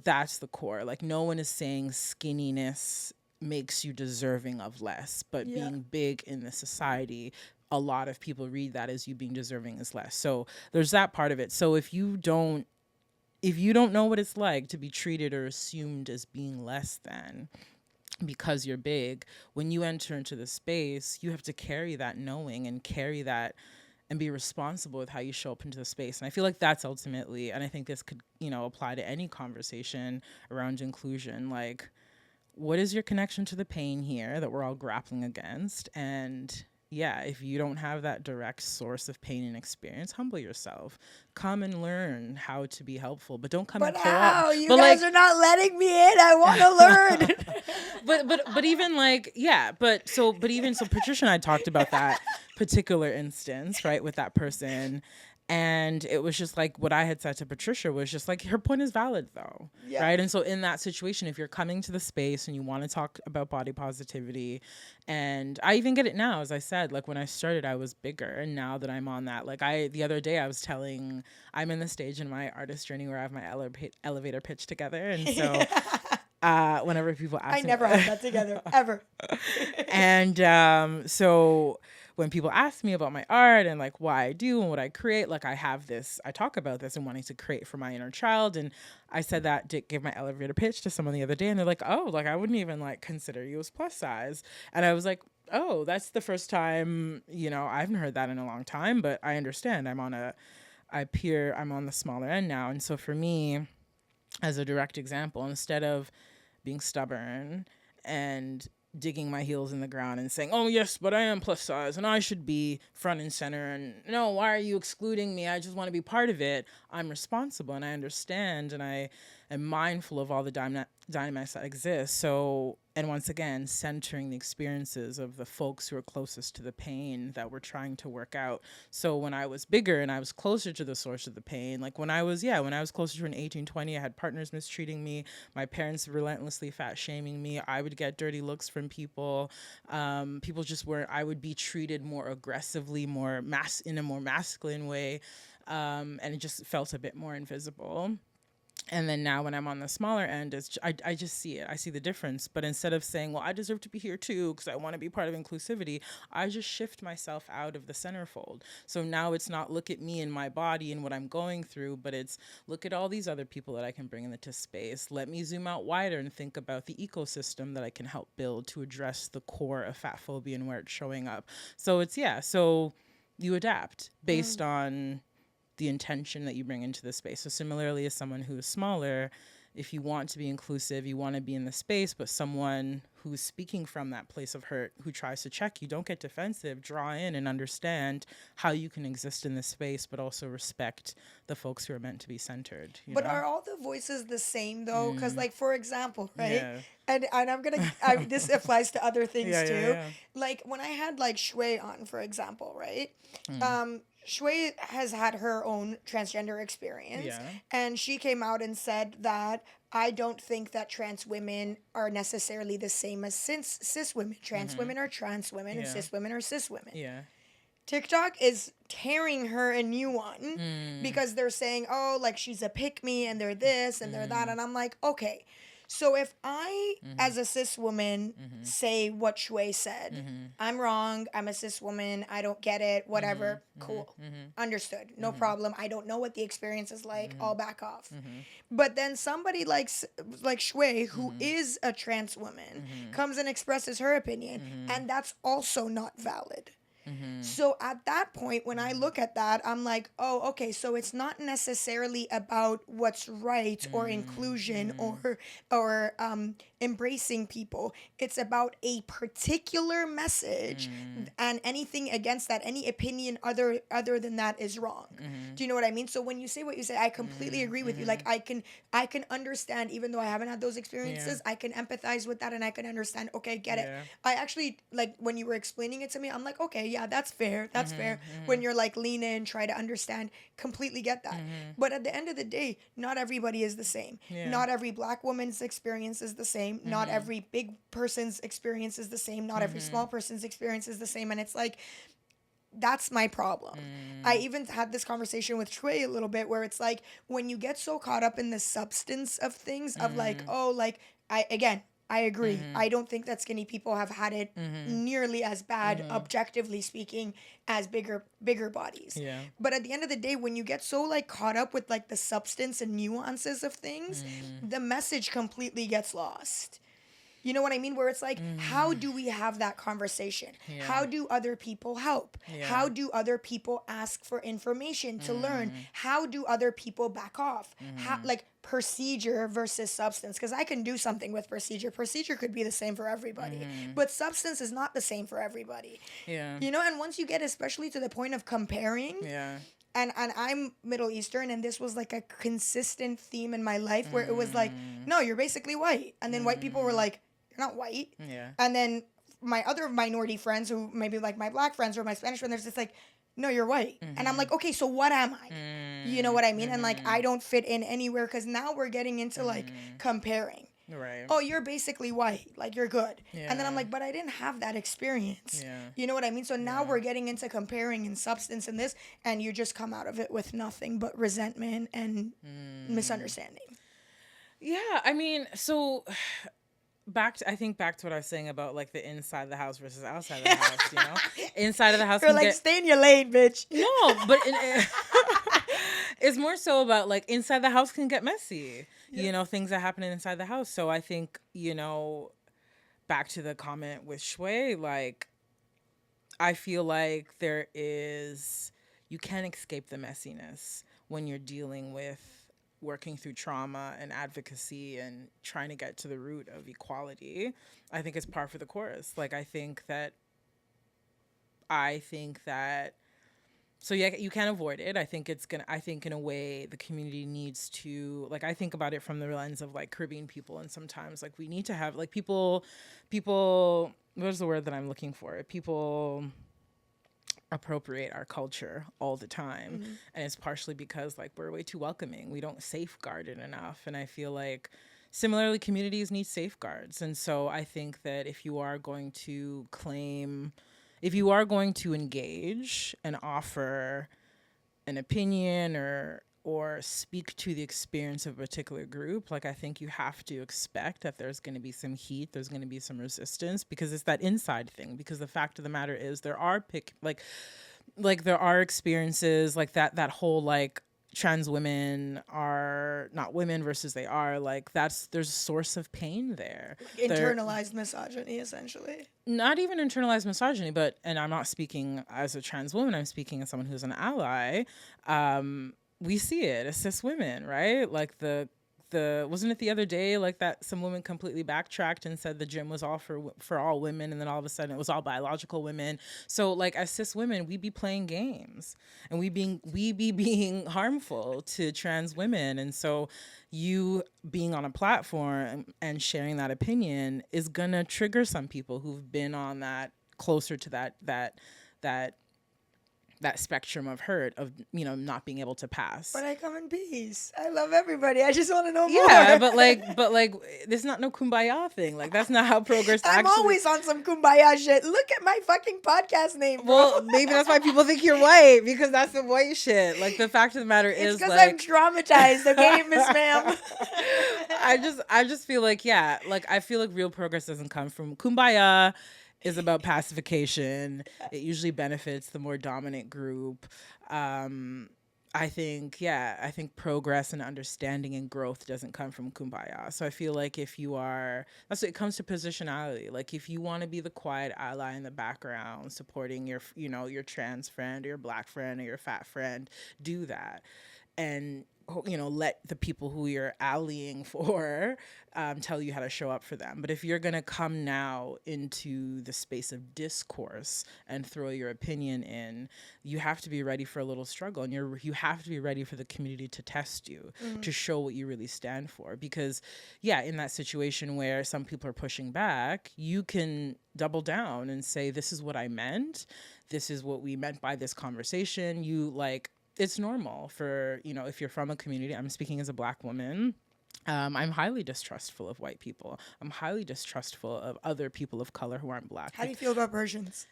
That's the core. Like, no one is saying skinniness makes you deserving of less, but being big in the society, a lot of people read that as you being deserving as less. So there's that part of it. So if you don't know what it's like to be treated or assumed as being less than because you're big, when you enter into the space, you have to carry that knowing and carry that and be responsible with how you show up into the space. And I feel like that's ultimately, and I think this could, apply to any conversation around inclusion. Like, what is your connection to the pain here that we're all grappling against? And if you don't have that direct source of pain and experience, humble yourself. Come and learn how to be helpful, but don't come and co-op. You guys are not letting me in. I want to learn. but even like, so Patricia and I talked about that particular instance, right, with that person. And it was just like, what I had said to Patricia was just like, her point is valid though, right? And so in that situation, if you're coming to the space and you want to talk about body positivity, and I even get it now, as I said, like, when I started, I was bigger, and now that I'm on that, like, the other day I was telling, I'm in the stage in my artist journey where I have my elevator pitch together, and so whenever people ask me, I never have that together ever. And so when people ask me about my art and like why I do and what I create, like, I talk about this and wanting to create for my inner child. And I said that, gave my elevator pitch to someone the other day, and they're like, oh, like, I wouldn't even like consider you as plus size. And I was like, oh, that's the first time, I haven't heard that in a long time, but I understand. I'm on I'm on the smaller end now. And so for me, as a direct example, instead of being stubborn and digging my heels in the ground and saying, oh yes, but I am plus size and I should be front and center, and no, why are you excluding me? I just want to be part of it. I'm responsible and I understand and I am mindful of all the dynamics that exist. So, and once again, centering the experiences of the folks who are closest to the pain that we're trying to work out. So when I was bigger and I was closer to the source of the pain, like when I was closer to an 18, 20, I had partners mistreating me, my parents relentlessly fat shaming me, I would get dirty looks from people. People just weren't, I would be treated more aggressively, in a more masculine way. And it just felt a bit more invisible. And then now when I'm on the smaller end, I just see it. I see the difference. But instead of saying, well, I deserve to be here too because I want to be part of inclusivity, I just shift myself out of the centerfold. So now it's not look at me and my body and what I'm going through, but it's look at all these other people that I can bring into space. Let me zoom out wider and think about the ecosystem that I can help build to address the core of fat phobia and where it's showing up. So so you adapt based on the intention that you bring into the space. So similarly, as someone who is smaller, if you want to be inclusive, you want to be in the space, but someone who's speaking from that place of hurt, who tries to check you, don't get defensive, draw in and understand how you can exist in this space, but also respect the folks who are meant to be centered. But are all the voices the same though? Because like, for example, right? Yeah. And I'm going to, this applies to other things too. Yeah. Like when I had like Shui on, for example, right? Shui has had her own transgender experience, and she came out and said that I don't think that trans women are necessarily the same as cis women. Trans women are trans women, and cis women are cis women. Yeah. TikTok is tearing her a new one because they're saying, oh, like she's a pick-me and they're this and they're that. And I'm like, okay. So if I, as a cis woman, say what Shui said, I'm wrong, I'm a cis woman, I don't get it, whatever, cool, understood, no problem. I don't know what the experience is like, I'll back off. But then somebody like Shui, who is a trans woman, comes and expresses her opinion, and that's also not valid. So at that point, when I look at that, I'm like, oh, okay, so it's not necessarily about what's right or inclusion or embracing people. It's about a particular message, and anything against that, any opinion other than that is wrong. Do you know what I mean? So when you say what you say, I completely agree with you. Like I can understand, even though I haven't had those experiences, I can empathize with that and I can understand, okay, get it. I actually, like when you were explaining it to me, I'm like, okay, yeah, that's fair. That's fair. When you're like lean in, try to understand, completely get that. But at the end of the day, not everybody is the same. Not every Black woman's experience is the same. Not every big person's experience is the same. Not every small person's experience is the same. And it's like, that's my problem. I even had this conversation with Shui a little bit where it's like, when you get so caught up in the substance of things, of like, oh, like, I agree. I don't think that skinny people have had it nearly as bad, objectively speaking, as bigger bodies. But at the end of the day, when you get so like caught up with like the substance and nuances of things, the message completely gets lost. You know what I mean? Where it's like, how do we have that conversation? How do other people help? How do other people ask for information to learn? How do other people back off? How, like, procedure versus substance? Because I can do something with procedure. Procedure could be the same for everybody. But substance is not the same for everybody. You know, and once you get especially to the point of comparing, and I'm Middle Eastern, and this was like a consistent theme in my life where it was like, no, you're basically white. And then white people were like, you're not white. And then my other minority friends, who maybe like my Black friends or my Spanish friends, they're just like, no, you're white. And I'm like, okay, so what am I? You know what I mean? And like, I don't fit in anywhere, because now we're getting into like comparing. Right. Oh, you're basically white. Like, you're good. And then I'm like, but I didn't have that experience. You know what I mean? So now we're getting into comparing and substance and this, and you just come out of it with nothing but resentment and misunderstanding. Yeah, I mean, so back to what I was saying about like the inside of the house versus outside of the house, you know? Inside of the house, you're like, stay in your lane, bitch. No, but it's more so about like inside the house can get messy, you know, things that happen inside the house. So I think, you know, back to the comment with Shui, like, I feel like there is, you can't escape the messiness when you're dealing with working through trauma and advocacy and trying to get to the root of equality. I think it's par for the course. Like, I think that so yeah, you can't avoid it. I think in a way the community needs to, like, I think about it from the lens of like Caribbean people, and sometimes like we need to have like people, what's the word that I'm looking for? People appropriate our culture all the time. Mm-hmm. And it's partially because like we're way too welcoming. We don't safeguard it enough. And I feel like similarly communities need safeguards. And so I think that if you are going to engage and offer an opinion or speak to the experience of a particular group, like I think you have to expect that there's going to be some heat, there's going to be some resistance, because it's that inside thing. Because the fact of the matter is there are there are experiences like that whole like trans women are not women versus they are, like there's a source of pain there. Internalized misogyny, essentially. Not even internalized misogyny, but, and I'm not speaking as a trans woman, I'm speaking as someone who's an ally. We see it as cis women, right? Like the wasn't it the other day like that some woman completely backtracked and said the gym was all for all women, and then all of a sudden it was all biological women. So like as cis women, we be playing games and we be being harmful to trans women. And so you being on a platform and sharing that opinion is gonna trigger some people who've been on that, closer to that spectrum of hurt, of, you know, not being able to pass. But I come in peace. I love everybody. I just want to know more. Yeah, but like, there's not no kumbaya thing. Like, that's not how progress I'm always on some kumbaya shit. Look at my fucking podcast name, bro. Well, maybe that's why people think you're white, because that's the white shit. Like, the fact of the matter is, because like, I'm traumatized, okay, Miss Ma'am? I just feel like, yeah, like, I feel like real progress doesn't come from kumbaya. Is about pacification. It usually benefits the more dominant group. I think progress and understanding and growth doesn't come from kumbaya. So I feel like that's what it comes to positionality. Like, if you want to be the quiet ally in the background, supporting your trans friend or your black friend or your fat friend, do that. And, you know, let the people who you're allying for tell you how to show up for them. But if you're going to come now into the space of discourse and throw your opinion in, you have to be ready for a little struggle. And you have to be ready for the community to test you, to show what you really stand for. Because, yeah, in that situation where some people are pushing back, you can double down and say, this is what I meant. This is what we meant by this conversation. It's normal for, you know, if you're from a community, I'm speaking as a black woman, I'm highly distrustful of white people. I'm highly distrustful of other people of color who aren't black. How do you feel about Persians?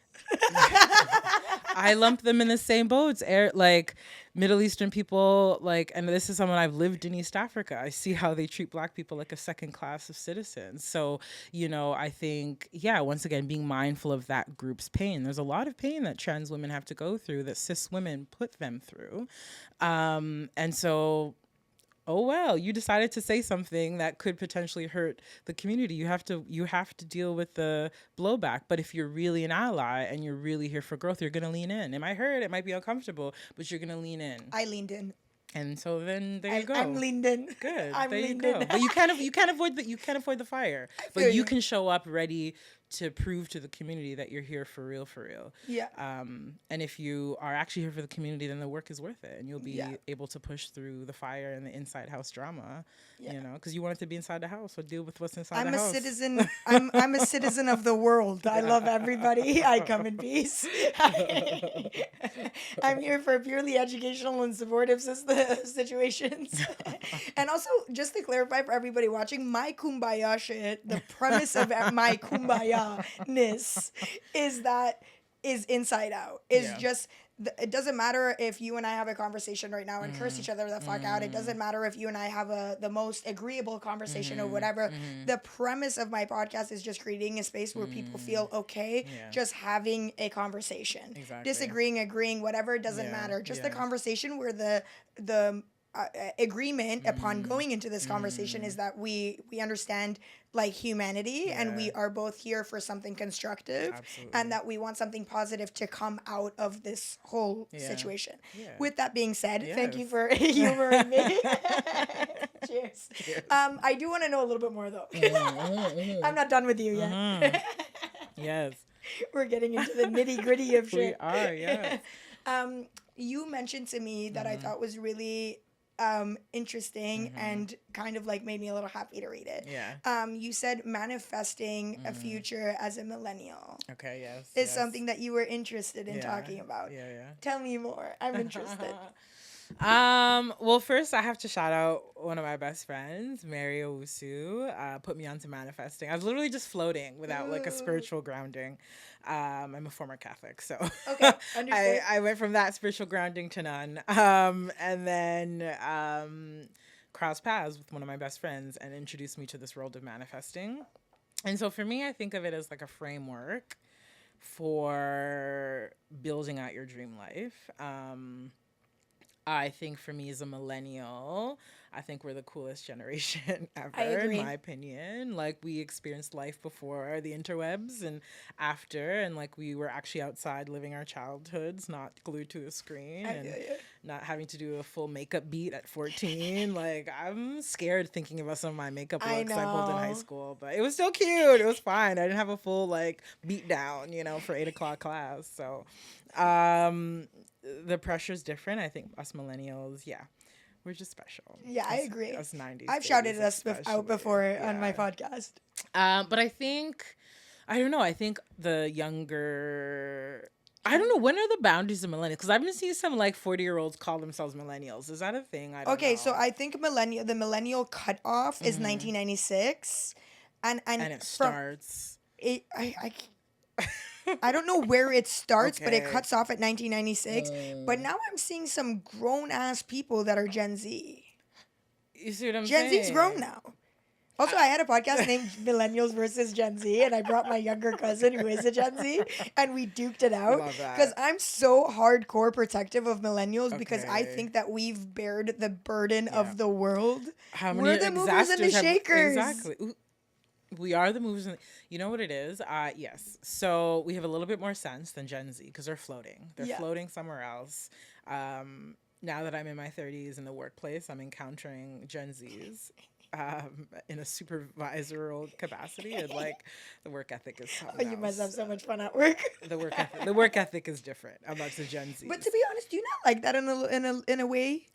I lump them in the same boats. Like Middle Eastern people, like, and this is someone I've lived in East Africa. I see how they treat black people like a second class of citizens. So, you know, I think, yeah, once again, being mindful of that group's pain. There's a lot of pain that trans women have to go through, that cis women put them through. And so, oh well, you decided to say something that could potentially hurt the community. You have to deal with the blowback. But if you're really an ally and you're really here for growth, you're gonna lean in. It might hurt, it might be uncomfortable, but you're gonna lean in. I leaned in. And so then there you go. I'm leaned in. Good. I'm there you leaned go. in. But you can't avoid the fire. But you can show up ready to prove to the community that you're here for real. Yeah. And if you are actually here for the community, then the work is worth it, and you'll be able to push through the fire and the inside house drama. Yeah. You know, because you want it to be inside the house, so deal with what's inside the house. I'm a citizen. I'm a citizen of the world. I love everybody. I come in peace. I'm here for purely educational and supportive situations. And also, just to clarify for everybody watching, my kumbaya shit, the premise of my kumbaya-ness is inside out. Just, it doesn't matter if you and I have a conversation right now and curse each other the fuck out. It doesn't matter if you and I have the most agreeable conversation or whatever. The premise of my podcast is just creating a space where people feel okay just having a conversation. Exactly. Disagreeing, agreeing, whatever, it doesn't matter. Just the conversation where the agreement upon going into this conversation is that we understand like humanity and we are both here for something constructive. Absolutely. And that we want something positive to come out of this whole situation. With that being said, thank you for humoring me. Cheers. I do want to know a little bit more though. I'm not done with you yet. Yes. We're getting into the nitty gritty of shit. We are, yes. You mentioned to me that I thought was really interesting and kind of like made me a little happy to read it. Yeah. You said manifesting a future as a millennial. Okay, yes. Is something that you were interested in talking about. Yeah. Tell me more. I'm interested. Well, first I have to shout out one of my best friends, Mary Owusu, put me onto manifesting. I was literally just floating without like a spiritual grounding. I'm a former Catholic, so okay, understood. I went from that spiritual grounding to none. And then crossed paths with one of my best friends and introduced me to this world of manifesting. And so for me, I think of it as like a framework for building out your dream life. I think for me as a millennial, I think we're the coolest generation ever, in my opinion. Like, we experienced life before the interwebs and after, and like we were actually outside living our childhoods, not glued to a screen and not having to do a full makeup beat at 14. Like, I'm scared thinking about some of my makeup looks I pulled in high school, but it was still cute. It was fine. I didn't have a full like beat down, for 8 o'clock class. So, the pressure's different. I think us millennials, we're just special. Yeah, I agree. Us 90s. I've shouted us out before on my podcast. But I think, I don't know. I think the younger, I don't know. When are the boundaries of millennials? Because I've been seeing some like 40-year-olds call themselves millennials. Is that a thing? I don't know. So I think the millennial cutoff is 1996, and it starts. I don't know where it starts, but it cuts off at 1996. But now I'm seeing some grown-ass people that are Gen Z. You see what I'm saying? Gen Z's grown now. Also, I had a podcast named Millennials versus Gen Z, and I brought my younger cousin who is a Gen Z, and we duked it out. Because I'm so hardcore protective of millennials because I think that we've bared the burden of the world. We're the movers and the shakers. Exactly. We are the movers. You know what it is? Yes. So we have a little bit more sense than Gen Z because they're floating. They're floating somewhere else. Now that I'm in my 30s in the workplace, I'm encountering Gen Zs in a supervisorial capacity, and like the work ethic is something else. You must have so much fun at work. The work ethic is different amongst the Gen Zs. But to be honest, do you not like that in a way?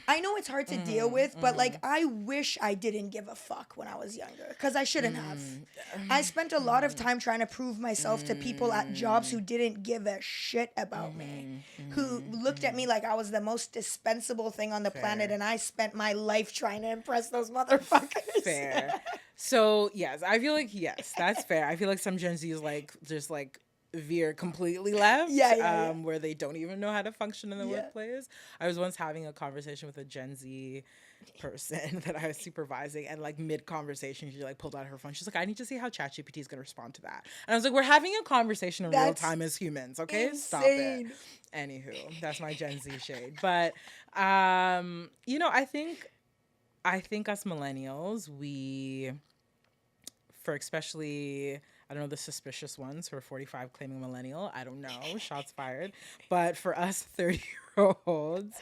I know it's hard to deal with, but like I wish I didn't give a fuck when I was younger because I shouldn't have. I spent a lot of time trying to prove myself to people at jobs who didn't give a shit about me, who looked at me like I was the most dispensable thing on the planet, and I spent my life trying to impress those motherfuckers. Fair. So yes, I feel like that's fair. I feel like some Gen Z's like just like veer completely left, where they don't even know how to function in the workplace. I was once having a conversation with a Gen Z person that I was supervising, and like mid-conversation, she like pulled out her phone. She's like, "I need to see how ChatGPT is going to respond to that." And I was like, "We're having a conversation in real time as humans, okay? Insane. Stop it." Anywho, that's my Gen Z shade. But I think us millennials, for especially, I don't know, the suspicious ones who are 45 claiming millennial, I don't know, shots fired. But for us 30-year-old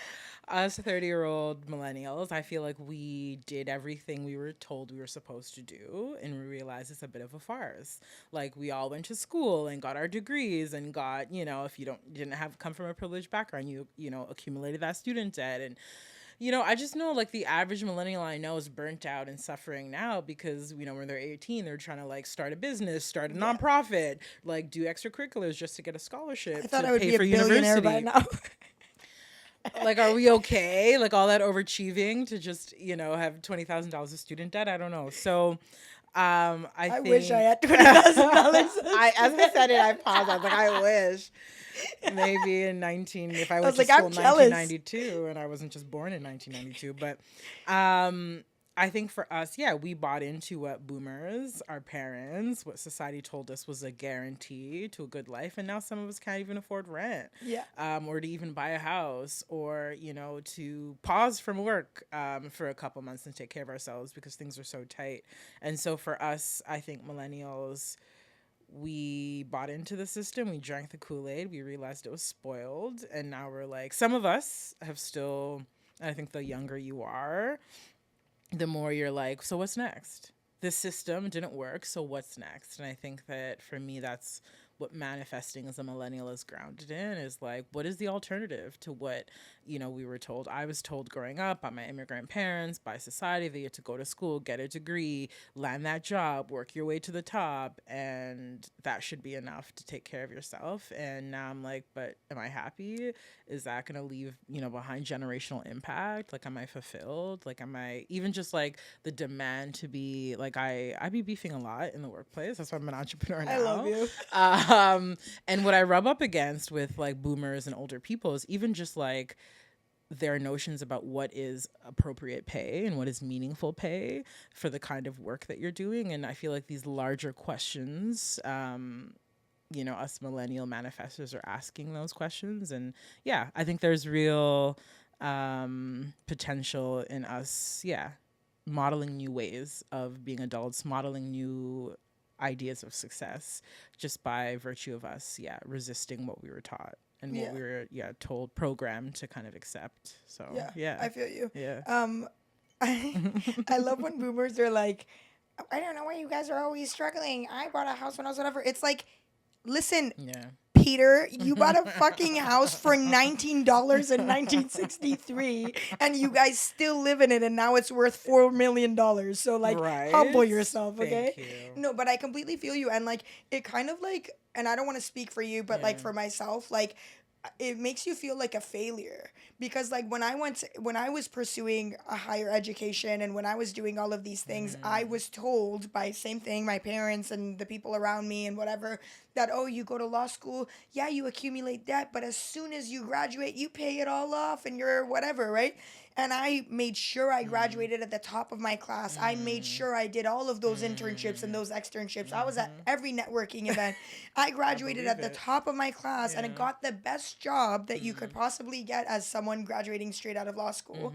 millennials, I feel like we did everything we were told we were supposed to do, and we realized it's a bit of a farce. Like, we all went to school and got our degrees and got, if you didn't come from a privileged background, you accumulated that student debt. And I just know like the average millennial I know is burnt out and suffering now because, when they're 18, they're trying to like start a business, start a nonprofit, like do extracurriculars just to get a scholarship. I thought I would be a billionaire by now. Like, are we okay? Like all that overachieving to just, have $20,000 of student debt? I don't know. So I wish I had $20,000. As I said it, I paused. I was like, I wish. Maybe if I went to school in 1992 and I wasn't just born in 1992. But I I think for us, yeah, we bought into what boomers, our parents, what society told us was a guarantee to a good life. And now some of us can't even afford rent, Yeah. or to even buy a house, or, to pause from work for a couple months and take care of ourselves because things are so tight. And so for us, I think millennials, we bought into the system. We drank the Kool-Aid. We realized it was spoiled. And now we're like, some of us have still, I think the younger you are, the more you're like, so what's next? This system didn't work, so what's next? And I think that for me, that's what manifesting as a millennial is grounded in, is like, what is the alternative to what, we were told? I was told growing up by my immigrant parents, by society, that you had to go to school, get a degree, land that job, work your way to the top, and that should be enough to take care of yourself. And now I'm like, but am I happy? Is that going to leave, behind generational impact? Like, am I fulfilled? Like, am I even just like the demand to be like, I be beefing a lot in the workplace. That's why I'm an entrepreneur now. I love you. And what I rub up against with like boomers and older people is even just like their notions about what is appropriate pay and what is meaningful pay for the kind of work that you're doing. And I feel like these larger questions, us millennial manifestors are asking those questions. And yeah, I think there's real potential in us, modeling new ways of being adults, modeling new ideas of success just by virtue of us, resisting what we were taught and what we were, told, programmed to kind of accept. So, I feel you. Yeah. I love when boomers are like, I don't know why you guys are always struggling. I bought a house when I was whatever. It's like, listen, Peter, you bought a fucking house for $19 in 1963, and you guys still live in it, and now it's worth $4 million. So, like, humble yourself, okay? Thank you. No, but I completely feel you, and, like, it kind of, like, and I don't want to speak for you, but, like, for myself, like, it makes you feel like a failure because like when I was pursuing a higher education and when I was doing all of these things, I was told by same thing, my parents and the people around me and whatever, that, oh, you go to law school, you accumulate debt, but as soon as you graduate, you pay it all off and you're whatever, right? And I made sure I graduated at the top of my class. I made sure I did all of those internships and those externships. I was at every networking event. I graduated at the top of my class and I got the best job that you could possibly get as someone graduating straight out of law school.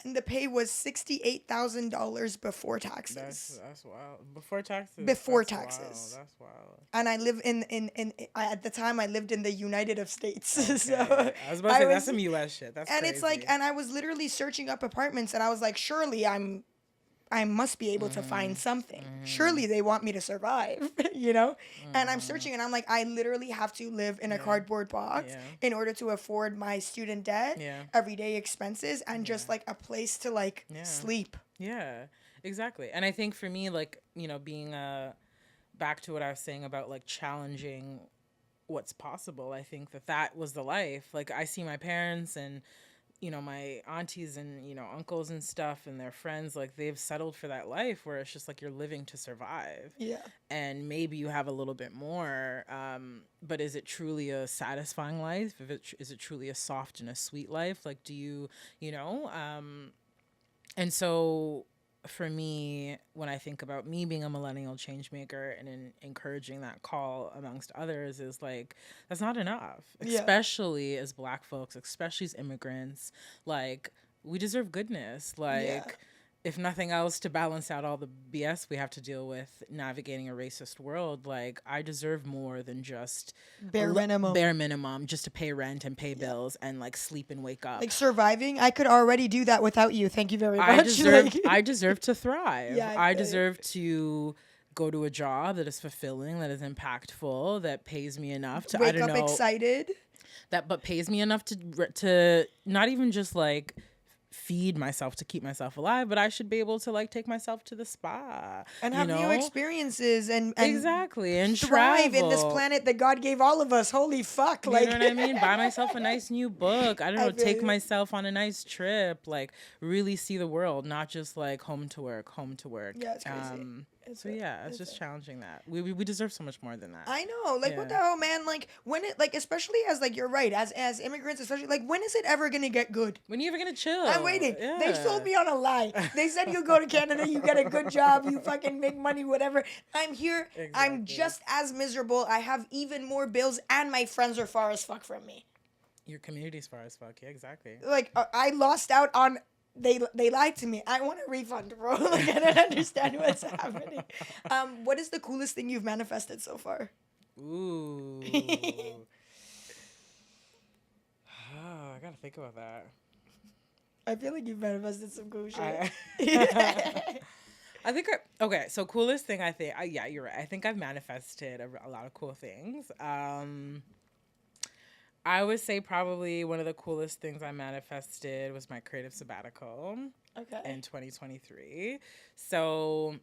And the pay was $68,000 before taxes. That's wild. Before taxes. Before taxes. Wow, that's wild. And I live in at the time I lived in the United States. Okay. So I was about to say that's some US shit. That's and crazy. it's like, and I was literally searching up apartments, and I was like, surely I must be able to find something. Surely they want me to survive, And I'm searching, and I'm like, I literally have to live in a cardboard box in order to afford my student debt, everyday expenses, and just like a place to like sleep. Yeah, exactly. And I think for me, like, being back to what I was saying about like challenging what's possible, I think that was the life. Like, I see my parents and my aunties and, uncles and stuff and their friends, like they've settled for that life where it's just like you're living to survive. Yeah. And maybe you have a little bit more, but is it truly a satisfying life? Is it truly a soft and a sweet life? Like, do you, and so for me, when I think about me being a millennial change maker and encouraging that call amongst others, is like, that's not enough, especially as Black folks, especially as immigrants. Like, we deserve goodness. Like, if nothing else, to balance out all the BS we have to deal with navigating a racist world, like, I deserve more than just bare minimum, just to pay rent and pay bills and like sleep and wake up. Like, surviving, I could already do that without you. Thank you very much. I deserve to thrive. I deserve to go to a job that is fulfilling, that is impactful, that pays me enough to wake up excited. But pays me enough to not even just like feed myself to keep myself alive, but I should be able to like take myself to the spa and have new experiences and exactly and thrive travel in this planet that God gave all of us. Holy fuck. You know what I mean? Buy myself a nice new book. I don't know, take myself on a nice trip, like really see the world, not just like home to work. Yeah, it's crazy. So yeah, it's just challenging that. We deserve so much more than that. I know, like, what the hell, man? Like, when it, like, especially as, like, you're right, as immigrants, especially, like, when is it ever gonna get good? When are you ever gonna chill? I'm waiting. Yeah. They sold me on a lie. They said you go to Canada, you get a good job, you fucking make money, whatever. I'm here. Exactly. I'm just as miserable. I have even more bills, and my friends are far as fuck from me. Your community's far as fuck. Yeah, exactly. Like, I lost out on. They lied to me. I want a refund, bro. Like, I don't understand what's happening. What is the coolest thing you've manifested so far? Ooh. I gotta think about that. I feel like you've manifested some cool shit. I think okay. So coolest thing, I think. Yeah, you're right. I think I've manifested a lot of cool things. I would say probably one of the coolest things I manifested was my creative sabbatical. Okay. In 2023. So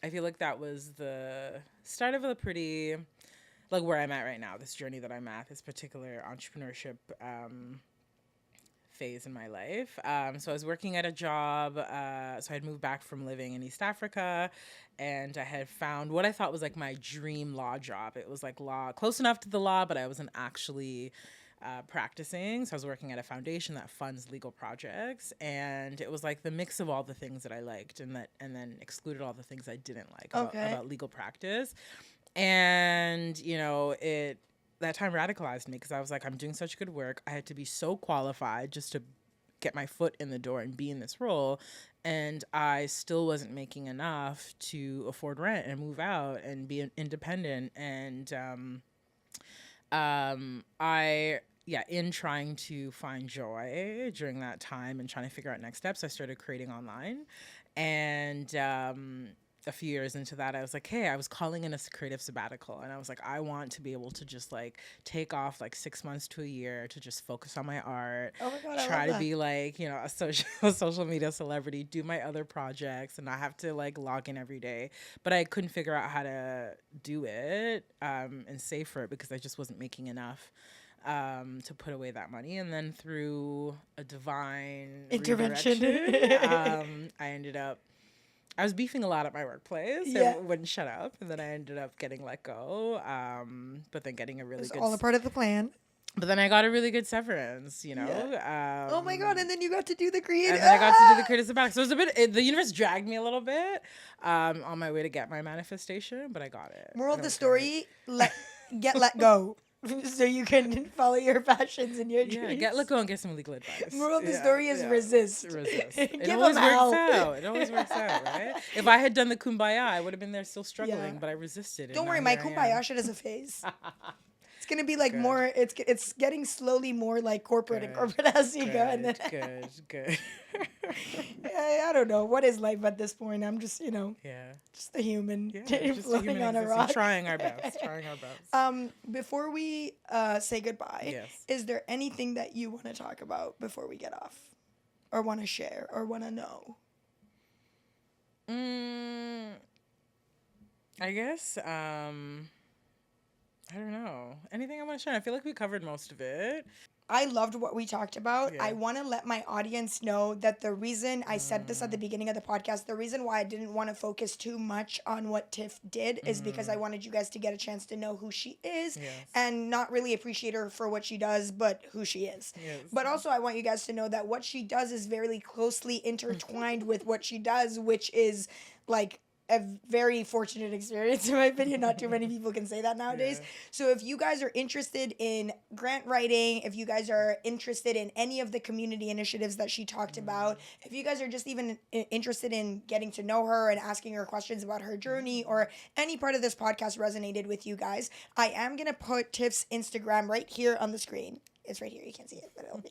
I feel like that was the start of a pretty, like, where I'm at right now, this journey that I'm at, this particular entrepreneurship phase in my life. So I was working at a job. So I'd moved back from living in East Africa, and I had found what I thought was like my dream law job. It was like law, close enough to the law, but I wasn't actually practicing. So I was working at a foundation that funds legal projects, and it was like the mix of all the things that I liked and then excluded all the things I didn't like about legal practice. And, you know, that time radicalized me because I was like, I'm doing such good work. I had to be so qualified just to get my foot in the door and be in this role. And I still wasn't making enough to afford rent and move out and be independent. And in trying to find joy during that time and trying to figure out next steps, I started creating online. And a few years into that, I was like, hey, I was calling in a creative sabbatical. And I was like, I want to be able to just like take off like 6 months to a year to just focus on my art. Oh my God, try to be like, you know, a social media celebrity, do my other projects, and not have to like log in every day. But I couldn't figure out how to do it and save for it because I just wasn't making enough to put away that money. And then through a divine intervention, I was beefing a lot at my workplace. Yeah. It wouldn't shut up. And then I ended up getting let go. But then getting a really good... all a part of the plan. But then I got a really good severance, you know? Yeah. Oh my God. And then you got to do the creative... And then I got to do the creative sabbatical. So it was a bit... the universe dragged me a little bit on my way to get my manifestation, but I got it. Moral of the story, let go. So you can follow your passions and your dreams. Yeah, let go and get some legal advice. Moral of the story is resist. It always works out. It always works out, right? If I had done the kumbaya, I would have been there still struggling, but I resisted. Don't worry, my kumbaya shit is a phase. It's gonna be like more. It's getting slowly more like corporate and corporate as you go. And then Good. I don't know what is life at this point. I'm just just a human floating on a rock. Trying our best. Before we say goodbye, is there anything that you want to talk about before we get off, or want to share, or want to know? I guess. I don't know. Anything I want to share? I feel like we covered most of it. I loved what we talked about. I want to let my audience know that the reason I said this at the beginning of the podcast, the reason why I didn't want to focus too much on what Tiff did is because I wanted you guys to get a chance to know who she is and not really appreciate her for what she does, but who she is. Yes. But also I want you guys to know that what she does is very closely intertwined with what she does, which is like a very fortunate experience, in my opinion. Not too many people can say that nowadays. So if you guys are interested in grant writing, if you guys are interested in any of the community initiatives that she talked about, if you guys are just even interested in getting to know her and asking her questions about her journey, or any part of this podcast resonated with you guys, I am going to put Tiff's Instagram right here on the screen. It's right here. You can't see it, but it'll be.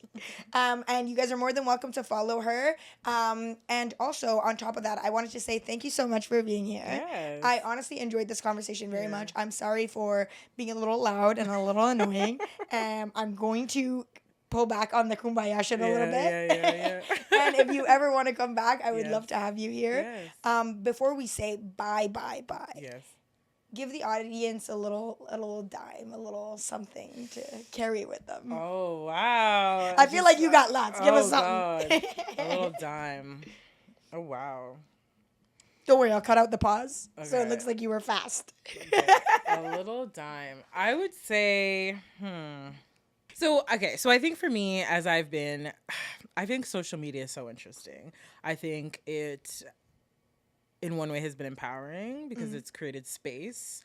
And you guys are more than welcome to follow her. And also, on top of that, I wanted to say thank you so much for being here. Yes. I honestly enjoyed this conversation very much. I'm sorry for being a little loud and a little annoying. I'm going to pull back on the kumbaya shit a little bit. And if you ever want to come back, I would love to have you here. Before we say bye, give the audience a little dime, a little something to carry with them. Oh, wow. I feel like you got lots. Give us something. God. A little dime. Oh, wow. Don't worry, I'll cut out the pause. So it Okay. looks like you were fast. Okay, a little dime. I would say, So, okay, so I think for me, as I think social media is so interesting. I think it, in one way, has been empowering because it's created space,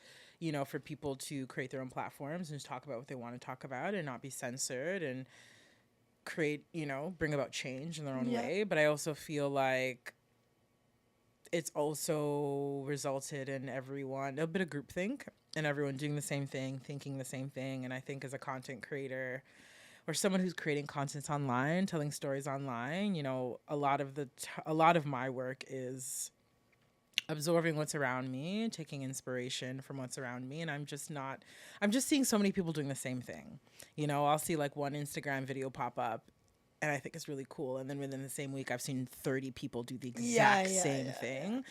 for people to create their own platforms and just talk about what they want to talk about and not be censored and create, bring about change in their own way. But I also feel like it's also resulted in everyone, a bit of groupthink and everyone doing the same thing, thinking the same thing. And I think as a content creator or someone who's creating content online, telling stories online, a lot of my work is absorbing what's around me, taking inspiration from what's around me. And I'm just seeing so many people doing the same thing. I'll see like one Instagram video pop up and I think it's really cool. And then within the same week, I've seen 30 people do the exact same thing.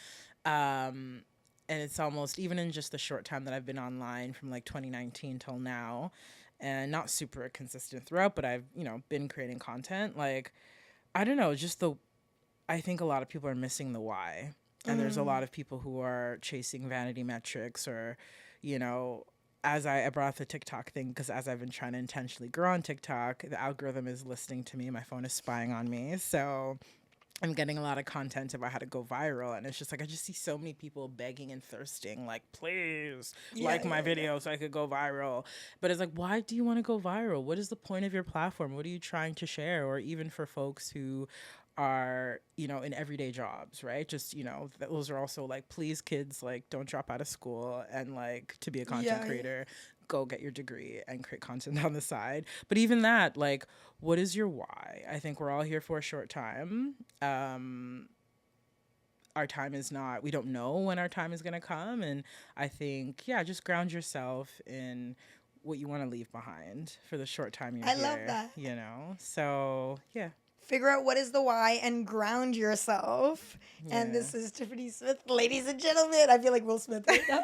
And it's almost, even in just the short time that I've been online from like 2019 till now, and not super consistent throughout, but I've, been creating content. Like, I don't know, I think a lot of people are missing the why. And there's a lot of people who are chasing vanity metrics or, as I brought up the TikTok thing, because as I've been trying to intentionally grow on TikTok, the algorithm is listening to me. My phone is spying on me. So I'm getting a lot of content about how to go viral. And it's just like, I just see so many people begging and thirsting, like, please like my video so I could go viral. But it's like, why do you want to go viral? What is the point of your platform? What are you trying to share? Or even for folks who are, in everyday jobs, right? Just, those are also like, please kids, like, don't drop out of school and like to be a content creator, go get your degree and create content on the side. But even that, like, what is your why? I think we're all here for a short time. Our time is not, we don't know when our time is going to come. And I think, just ground yourself in what you want to leave behind for the short time you're here. I love that. So, yeah. Figure out what is the why and ground yourself. Yeah. And this is Tiffany Smith, ladies and gentlemen. I feel like Will Smith right now.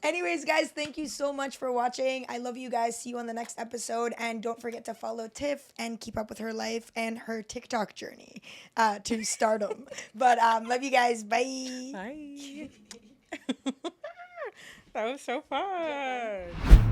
Anyways, guys, thank you so much for watching. I love you guys. See you on the next episode. And don't forget to follow Tiff and keep up with her life and her TikTok journey to stardom. But love you guys. Bye. Bye. That was so fun.